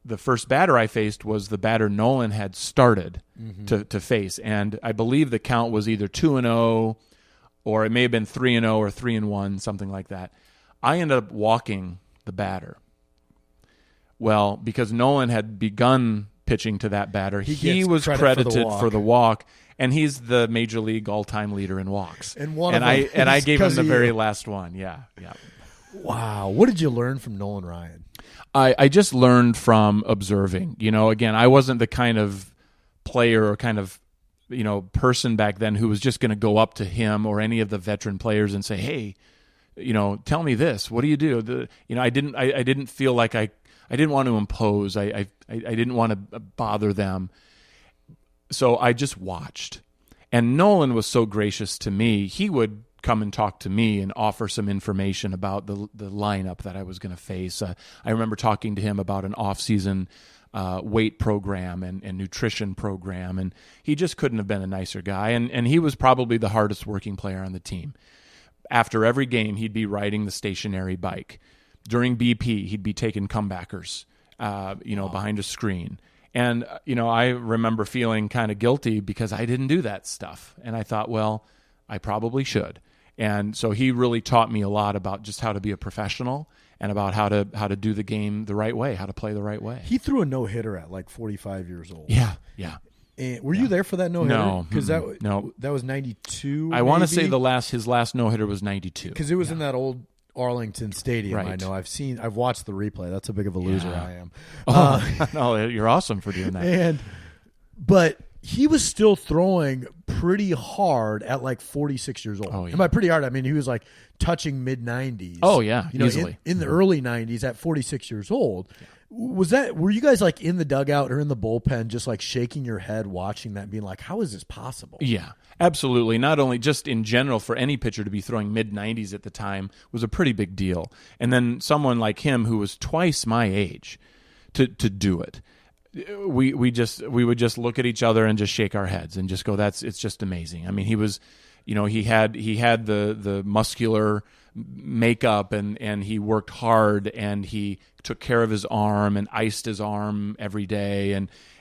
The first batter I faced was the batter Nolan had started to face, and I believe the count was either 2-0, or it may have been 3-0 or 3-1, something like that. I ended up walking the batter. Well, because Nolan had begun pitching to that batter, he was credited for the walk, and he's the major league all-time leader in walks. And I gave him the very last one. Yeah. Wow. What did you learn from Nolan Ryan? I just learned from observing. Again, I wasn't the kind of player or kind of person back then who was just going to go up to him or any of the veteran players and say, hey, tell me this. What do you do? I didn't feel like I didn't want to impose. I didn't want to bother them. So I just watched. And Nolan was so gracious to me. He would come and talk to me and offer some information about the lineup that I was going to face. I remember talking to him about an off-season weight program and nutrition program, and he just couldn't have been a nicer guy. And he was probably the hardest working player on the team. After every game, he'd be riding the stationary bike. During BP, he'd be taking comebackers, behind a screen. And, I remember feeling kind of guilty because I didn't do that stuff. And I thought, well, I probably should. And so he really taught me a lot about just how to be a professional and about how to do the game the right way, how to play the right way. He threw a no-hitter at like 45 years old. Yeah. And were you there for that no-hitter? No. Because that was 92, I want to say his last no-hitter was 92. Because it was in that old Arlington Stadium. Right. I know. I've watched the replay. That's how big of a loser I am. No, you're awesome for doing that. But he was still throwing pretty hard at like 46 years old. Oh, yeah. And by pretty hard, I mean he was like touching mid-90s. Oh, yeah, easily. In the early 90s at 46 years old. Yeah. Were you guys like in the dugout or in the bullpen just like shaking your head watching that and being like, how is this possible? Yeah, absolutely. Not only just in general for any pitcher to be throwing mid-90s at the time was a pretty big deal. And then someone like him who was twice my age to do it. We would just look at each other and just shake our heads and just go, it's just amazing. I mean, he was, he had the muscular makeup and he worked hard and he took care of his arm and iced his arm every day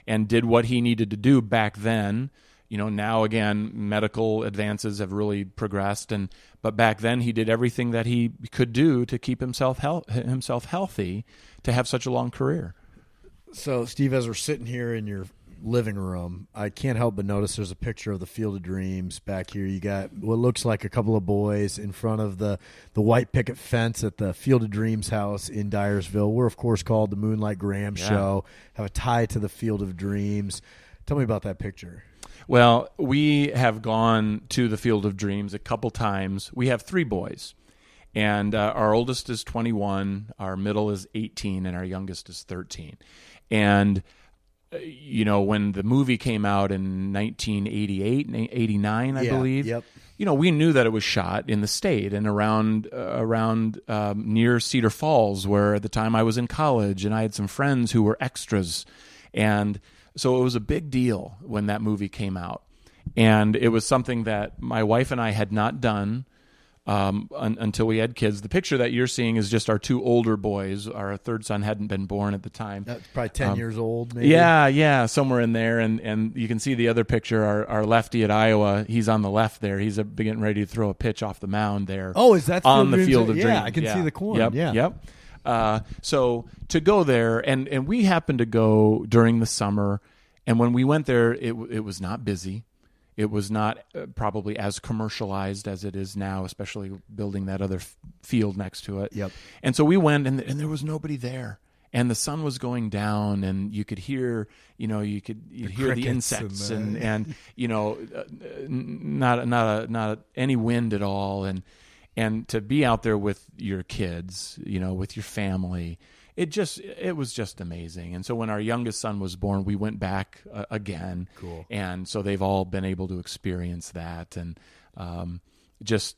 and did what he needed to do back then. Now again, medical advances have really progressed, but back then he did everything that he could do to keep himself healthy to have such a long career. So, Steve, as we're sitting here in your living room, I can't help but notice there's a picture of the Field of Dreams back here. You got what looks like a couple of boys in front of the white picket fence at the Field of Dreams house in Dyersville. We're, of course, called the Moonlight Graham Show, have a tie to the Field of Dreams. Tell me about that picture. Well, we have gone to the Field of Dreams a couple times. We have 3 boys. And our oldest is 21, our middle is 18, and our youngest is 13. And, when the movie came out in 1988, 89, I believe, yep. We knew that it was shot in the state and around near Cedar Falls, where at the time I was in college, and I had some friends who were extras. And so it was a big deal when that movie came out. And it was something that my wife and I had not done until we had kids. The picture that you're seeing is just our 2 older boys. Our third son hadn't been born at the time. That's probably 10 years old, maybe. Yeah, somewhere in there. And you can see the other picture, our lefty at Iowa. He's on the left there. He's getting ready to throw a pitch off the mound there. Oh, is that on the Field of Dreams? Yeah, I can see the corn. Yep. So to go there, and we happened to go during the summer, and when we went there, it was not busy. It was not probably as commercialized as it is now, especially building that other field next to it. Yep. And so we went, and there was nobody there. And the sun was going down, and you could hear, you'd hear the insects, and not any wind at all, and to be out there with your kids, with your family, it was just amazing. And so when our youngest son was born, we went back again. Cool. And so they've all been able to experience that. And those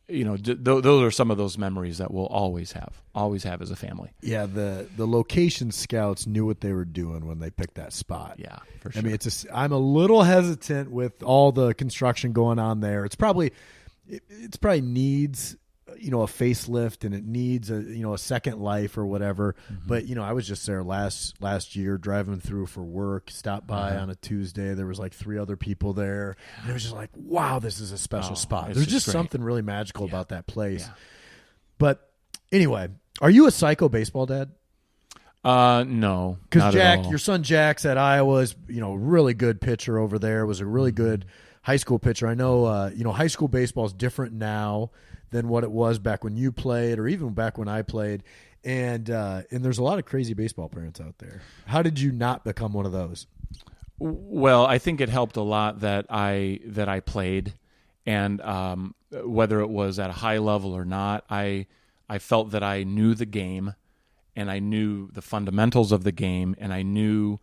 are some of those memories that we'll always have as a family. Yeah, the location scouts knew what they were doing when they picked that spot. Yeah, for sure. I mean, I'm a little hesitant with all the construction going on there. It's probably needs a facelift, and it needs a second life or whatever. Mm-hmm. But I was just there last year driving through for work, stopped by on a Tuesday. There was like 3 other people there, and it was just like, wow, this is a special spot. There's just something really magical about that place. Yeah. But anyway, are you a psycho baseball dad? No, because Jack, your son Jack's at Iowa, is really good pitcher over there. Was a really good high school pitcher. I know high school baseball is different now than what it was back when you played, or even back when I played. And there's a lot of crazy baseball parents out there. How did you not become one of those? Well, I think it helped a lot that I played, and whether it was at a high level or not, I felt that I knew the game, and I knew the fundamentals of the game, and I knew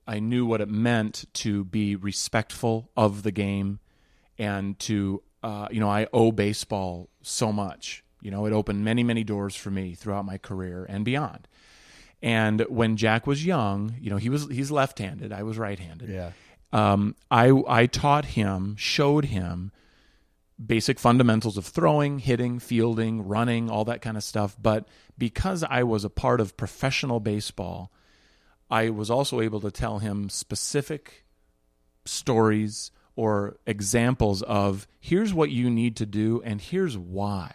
what it meant to be respectful of the game, and to I owe baseball so much. It opened many, many doors for me throughout my career and beyond. And when Jack was young, he's left-handed. I was right-handed. Yeah. I showed him basic fundamentals of throwing, hitting, fielding, running, all that kind of stuff. But because I was a part of professional baseball, I was also able to tell him specific stories or examples of, here's what you need to do and here's why.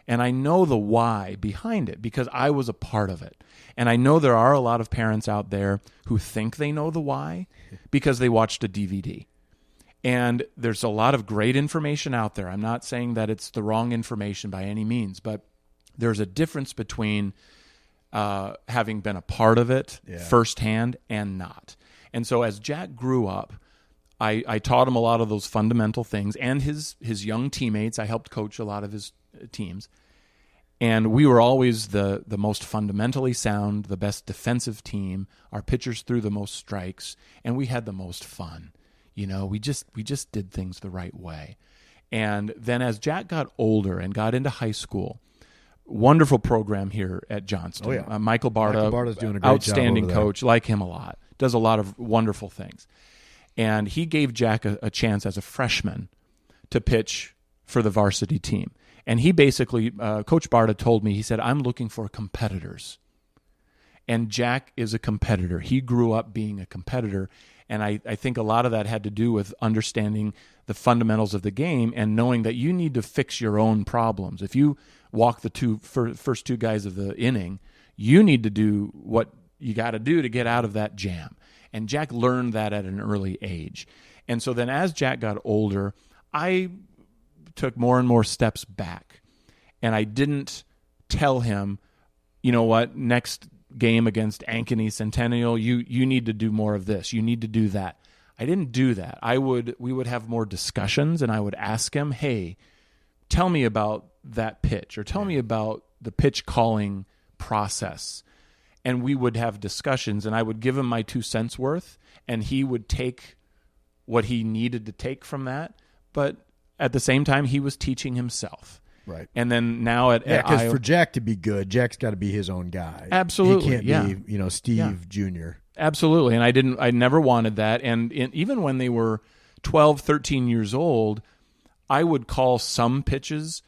And I know the why behind it because I was a part of it. And I know there are a lot of parents out there who think they know the why because they watched a DVD. And there's a lot of great information out there. I'm not saying that it's the wrong information by any means, but there's a difference between having been a part of it firsthand and not. And so as Jack grew up, I taught him a lot of those fundamental things, and his young teammates. I helped coach a lot of his teams. And we were always the most fundamentally sound, the best defensive team. Our pitchers threw the most strikes, and we had the most fun. We just did things the right way. And then as Jack got older and got into high school, wonderful program here at Johnston. Oh, yeah. Michael Barta's doing a great outstanding job over there. coach. Like him a lot. Does a lot of wonderful things. And he gave Jack a chance as a freshman to pitch for the varsity team. And he basically, Coach Barta told me, he said, I'm looking for competitors. And Jack is a competitor. He grew up being a competitor. And I think a lot of that had to do with understanding the fundamentals of the game and knowing that you need to fix your own problems. If you walk the first 2 guys of the inning, you need to do what you got to do to get out of that jam. And Jack learned that at an early age. And so then as Jack got older, I took more and more steps back. And I didn't tell him, you know what, next game against Ankeny Centennial, you need to do more of this. You need to do that. I didn't do that. We would have more discussions, and I would ask him, hey, tell me about that pitch, or tell me about the pitch calling process. And we would have discussions, and I would give him my 2 cents worth, and he would take what he needed to take from that. But at the same time, he was teaching himself. Right. And then now at because Iowa, for Jack to be good, Jack's got to be his own guy. Absolutely. He can't be, Steve Jr. Absolutely. And I never wanted that. And even when they were 12, 13 years old, I would call some pitches.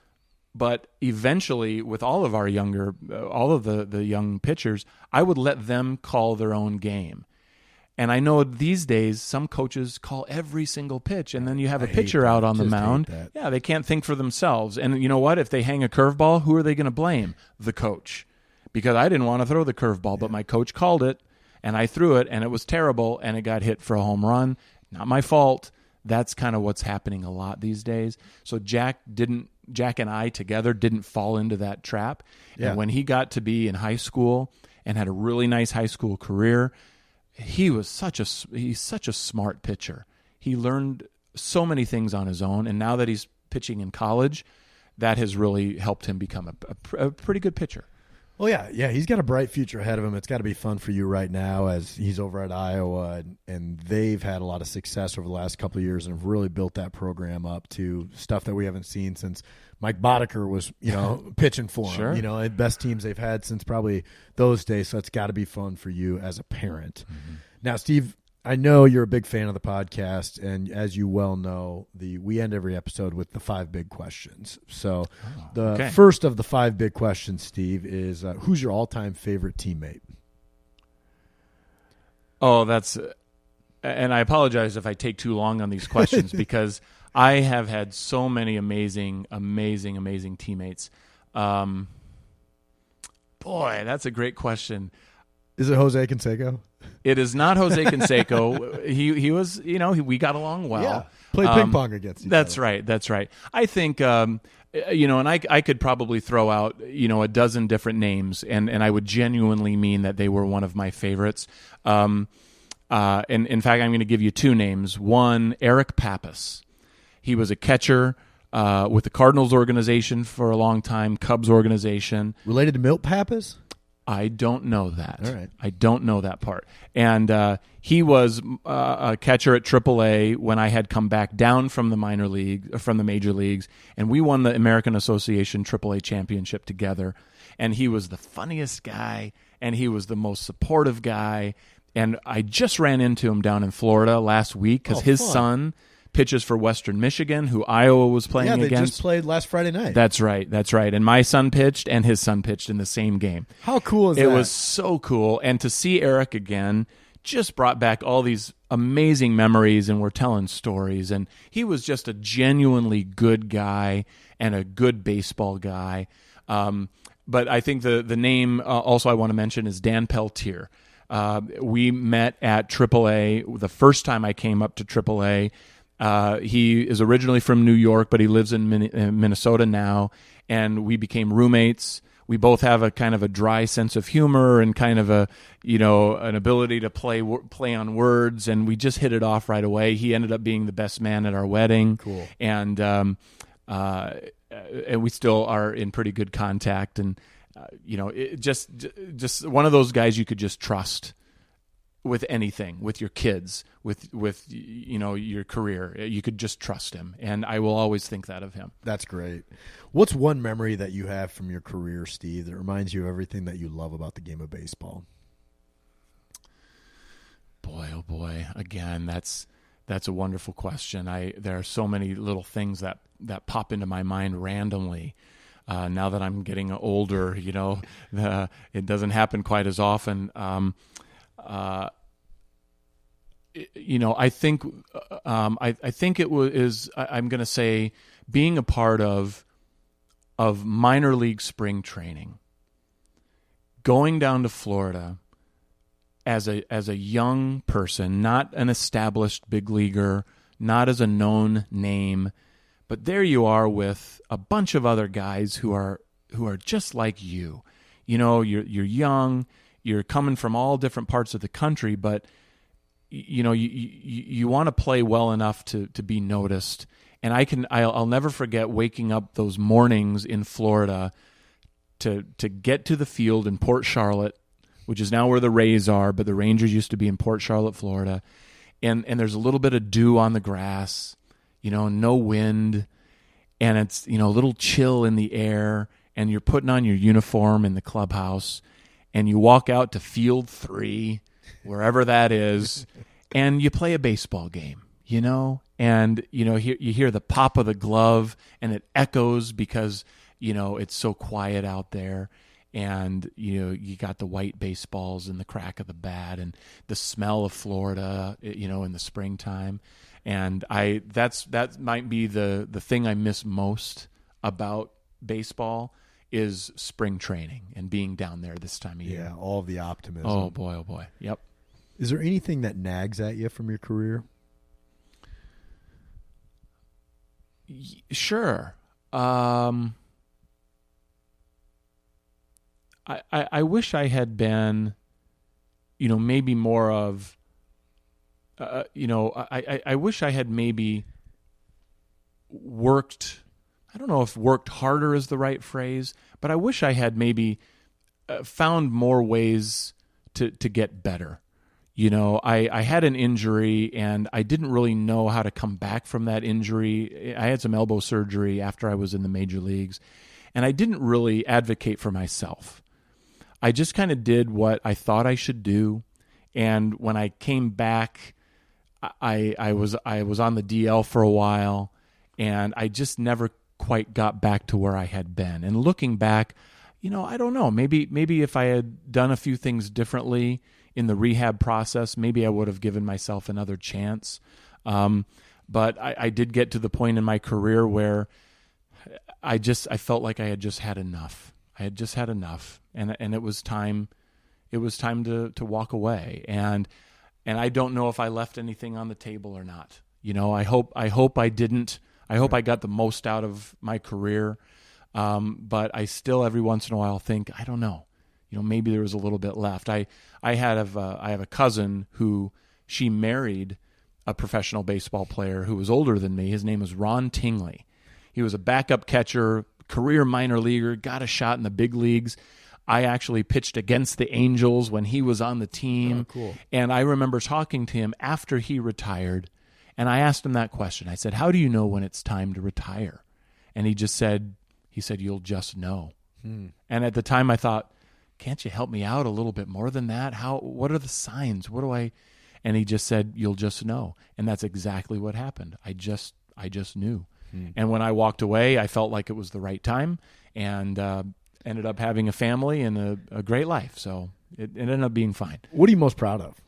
But eventually, with all of the young pitchers, I would let them call their own game. And I know these days some coaches call every single pitch, and then you have a pitcher out on the mound. Yeah, they can't think for themselves. And you know what? If they hang a curveball, who are they going to blame? The coach. Because I didn't want to throw the curveball, but my coach called it, and I threw it, and it was terrible, and it got hit for a home run. Not my fault. That's kind of what's happening a lot these days. So Jack and I together didn't fall into that trap. Yeah. And when he got to be in high school and had a really nice high school career, he's such a smart pitcher. He learned so many things on his own, and now that he's pitching in college, that has really helped him become a pretty good pitcher. Oh, yeah. He's got a bright future ahead of him. It's got to be fun for you right now as he's over at Iowa, and they've had a lot of success over the last couple of years and have really built that program up to stuff that we haven't seen since Mike Boddicker was, pitching for Sure. him. The best teams they've had since probably those days. So it's got to be fun for you as a parent. Mm-hmm. Now, Steve, I know you're a big fan of the podcast, and as you well know, we end every episode with the 5 big questions. So the first of the 5 big questions, Steve, is who's your all-time favorite teammate? Oh, and I apologize if I take too long on these questions because I have had so many amazing teammates. Boy, that's a great question. Is it Jose Canseco? It is not Jose Canseco. He was, we got along well. Yeah. Played ping pong against each other. That's right. I think, and I could probably throw out, a dozen different names, and I would genuinely mean that they were one of my favorites. And in fact, I'm going to give you 2 names. One, Eric Pappas. He was a catcher with the Cardinals organization for a long time, Cubs organization. Related to Milt Pappas? I don't know that. All right. I don't know that part. And he was a catcher at AAA when I had come back down from the major leagues, and we won the American Association AAA championship together. And he was the funniest guy, and he was the most supportive guy. And I just ran into him down in Florida last week because his son pitches for Western Michigan, who Iowa was playing against. Yeah, they just played last Friday night. That's right. And my son pitched, and his son pitched in the same game. How cool is that? It was so cool. And to see Eric again just brought back all these amazing memories, and we're telling stories. And he was just a genuinely good guy and a good baseball guy. But I think the name also I want to mention is Dan Peltier. We met at AAA the first time I came up to AAA. He is originally from New York, but he lives in Minnesota now, and we became roommates. We both have a kind of a dry sense of humor and kind of an ability to play on words, and we just hit it off right away. He ended up being the best man at our wedding. Cool. And we still are in pretty good contact, and just one of those guys you could just trust with anything, with your kids, with your career. You could just trust him, and I will always think that of him. That's great. What's one memory that you have from your career, Steve, that reminds you of everything that you love about the game of baseball? Boy, oh boy. Again, that's a wonderful question. There are so many little things that pop into my mind randomly. Now that I'm getting older, it doesn't happen quite as often. I think it was. I'm going to say being a part of minor league spring training, going down to Florida as a young person, not an established big leaguer, not as a known name, but there you are with a bunch of other guys who are just like you. You're young. You're coming from all different parts of the country, but you want to play well enough to be noticed. And I'll never forget waking up those mornings in Florida to get to the field in Port Charlotte, which is now where the Rays are, but the Rangers used to be in Port Charlotte, Florida. And there's a little bit of dew on the grass, no wind, and it's a little chill in the air, and you're putting on your uniform in the clubhouse. And you walk out to field 3, wherever that is, and you play a baseball game, and you hear the pop of the glove, and it echoes because it's so quiet out there, and you got the white baseballs and the crack of the bat and the smell of Florida, in the springtime, and that might be the thing I miss most about baseball. Is spring training and being down there this time of year. Yeah, all of the optimism. Oh, boy. Yep. Is there anything that nags at you from your career? Sure. I wish I had been, maybe more of, I wish I had maybe worked. I don't know if worked harder is the right phrase, but I wish I had maybe found more ways to get better. You know, I had an injury and I didn't really know how to come back from that injury. I had some elbow surgery after I was in the major leagues, and I didn't really advocate for myself. I just kind of did what I thought I should do. And when I came back, I was on the DL for a while, and I just never quite got back to where I had been. And looking back, you know, I don't know. Maybe if I had done a few things differently in the rehab process, maybe I would have given myself another chance. But I did get to the point in my career where I felt like I had just had enough. I had just had enough, and it was time. It was time to walk away. And I don't know if I left anything on the table or not. You know, I hope I didn't. I hope I got the most out of my career. But I still every once in a while think, I don't know. You know, maybe there was a little bit left. I have a cousin who she married a professional baseball player who was older than me. His name was Ron Tingley. He was a backup catcher, career minor leaguer, got a shot in the big leagues. I actually pitched against the Angels when he was on the team. Oh, cool. And I remember talking to him after he retired, and I asked him that question. I said, "How do you know when it's time to retire?" And he said, "You'll just know." And at the time I thought, can't you help me out a little bit more than that? What are the signs? What do I? And he just said, "You'll just know." And that's exactly what happened. I just knew. And when I walked away, I felt like it was the right time, and ended up having a family and a great life. So it ended up being fine. What are you most proud of?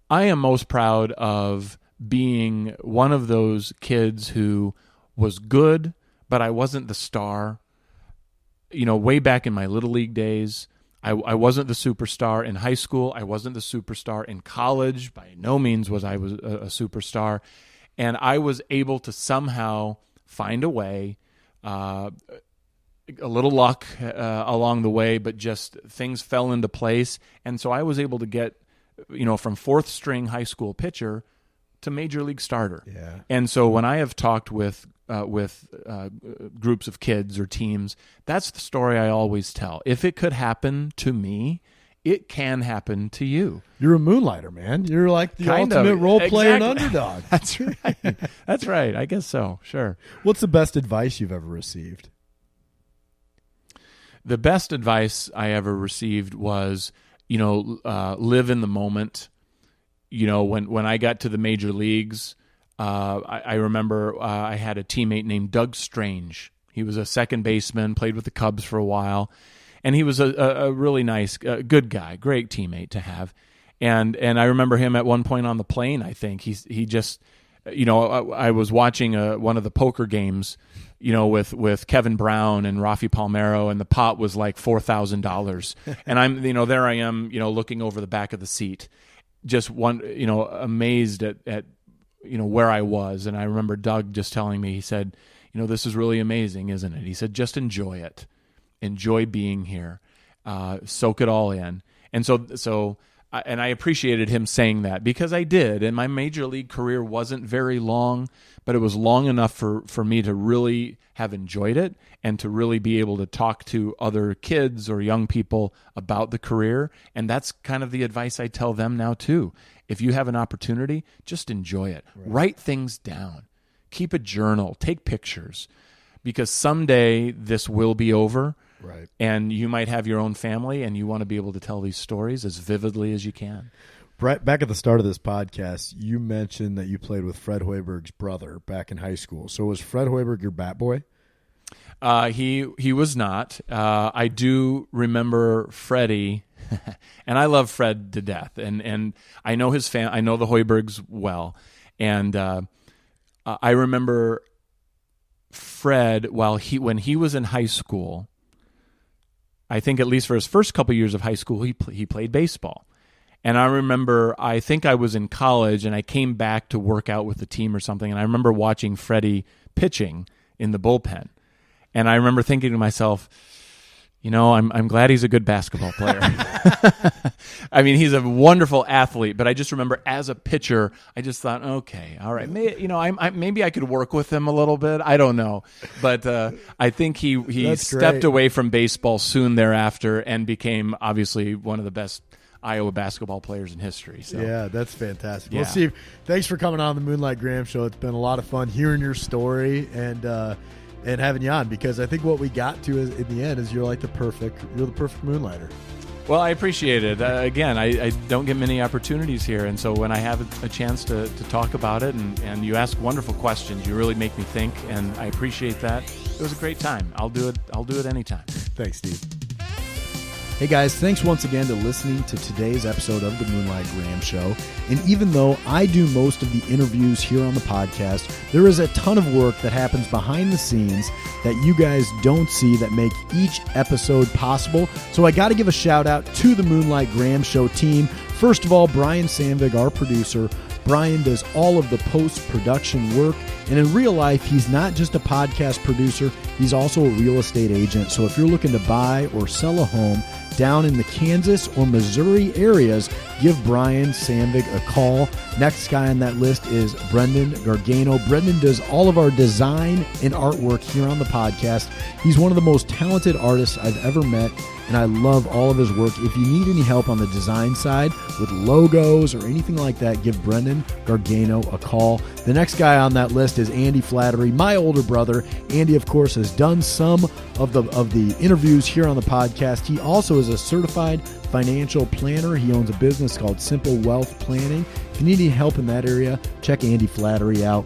I am most proud of being one of those kids who was good, but I wasn't the star. You know, way back in my Little League days, I wasn't the superstar in high school. I wasn't the superstar in college. By no means was I a superstar. And I was able to somehow find a way, a little luck along the way, but just things fell into place. And so I was able to get, you know, from fourth string high school pitcher to major league starter. Yeah. And so when I have talked with groups of kids or teams, that's the story I always tell. If it could happen to me, it can happen to you. You're a moonlighter, man. You're like the ultimate role player and underdog. That's right. That's right. I guess so. Sure. What's the best advice you've ever received? The best advice I ever received was, you know, live in the moment. You know, when I got to the major leagues, I remember I had a teammate named Doug Strange. He was a second baseman, played with the Cubs for a while, and he was a really nice, good guy, great teammate to have. And I remember him at one point on the plane. I think he just, you know, I was watching one of the poker games, you know, with Kevin Brown and Rafi Palmeiro, and the pot was like $4,000, and I'm, you know, there I am, you know, looking over the back of the seat, just you know, amazed at you know, where I was. And I remember Doug just telling me, he said, you know, this is really amazing, isn't it? He said, just enjoy it. Enjoy being here. Soak it all in. And so I appreciated him saying that, because I did. And my major league career wasn't very long, but it was long enough for me to really have enjoyed it and to really be able to talk to other kids or young people about the career. And that's kind of the advice I tell them now too. If you have an opportunity, just enjoy it. Right. Write things down. Keep a journal. Take pictures. Because someday this will be over. Right. And you might have your own family, and you want to be able to tell these stories as vividly as you can. Brett, back at the start of this podcast, you mentioned that you played with Fred Hoiberg's brother back in high school. So was Fred Hoiberg your bat boy? He was not. I do remember Freddie, and I love Fred to death. And I know I know the Hoibergs well. And I remember Fred, when he was in high school, I think at least for his first couple years of high school, he played baseball. And I remember, I think I was in college, and I came back to work out with the team or something, and I remember watching Freddie pitching in the bullpen. And I remember thinking to myself, I'm glad he's a good basketball player. I mean, he's a wonderful athlete, but I just remember as a pitcher, I just thought, okay, all right, maybe I could work with him a little bit. I don't know, but I think he stepped away from baseball soon thereafter and became obviously one of the best Iowa basketball players in history. So. Yeah, that's fantastic. Yeah. Well, Steve, thanks for coming on the Moonlight Graham Show. It's been a lot of fun hearing your story and having you on, because I think what we got to in the end is you're the perfect moonlighter. Well, I appreciate it. Again, I don't get many opportunities here, and so when I have a chance to talk about it, and you ask wonderful questions, you really make me think, and I appreciate that. It was a great time. I'll do it anytime. Thanks, Steve. Hey guys, thanks once again to listening to today's episode of the Moonlight Graham Show. And even though I do most of the interviews here on the podcast, there is a ton of work that happens behind the scenes that you guys don't see that make each episode possible. So I got to give a shout out to the Moonlight Graham Show team. First of all, Brian Sandvig, our producer. Brian does all of the post-production work, and in real life, he's not just a podcast producer, he's also a real estate agent. So if you're looking to buy or sell a home down in the Kansas or Missouri areas, give Brian Sandvig a call. Next guy on that list is Brendan Gargano. Brendan does all of our design and artwork here on the podcast. He's one of the most talented artists I've ever met, and I love all of his work. If you need any help on the design side with logos or anything like that, give Brendan Gargano a call. The next guy on that list is Andy Flattery, my older brother. Andy, of course, has done some of the interviews here on the podcast. He also is a certified financial planner. He owns a business called Simple Wealth Planning. If you need any help in that area, check Andy Flattery out.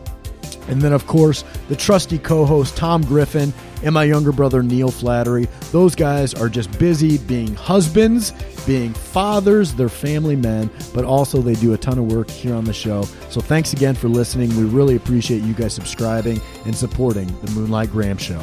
And then, of course, the trusty co-host Tom Griffin and my younger brother Neil Flattery. Those guys are just busy being husbands, being fathers, they're family men, but also they do a ton of work here on the show. So thanks again for listening. We really appreciate you guys subscribing and supporting the Moonlight Graham Show.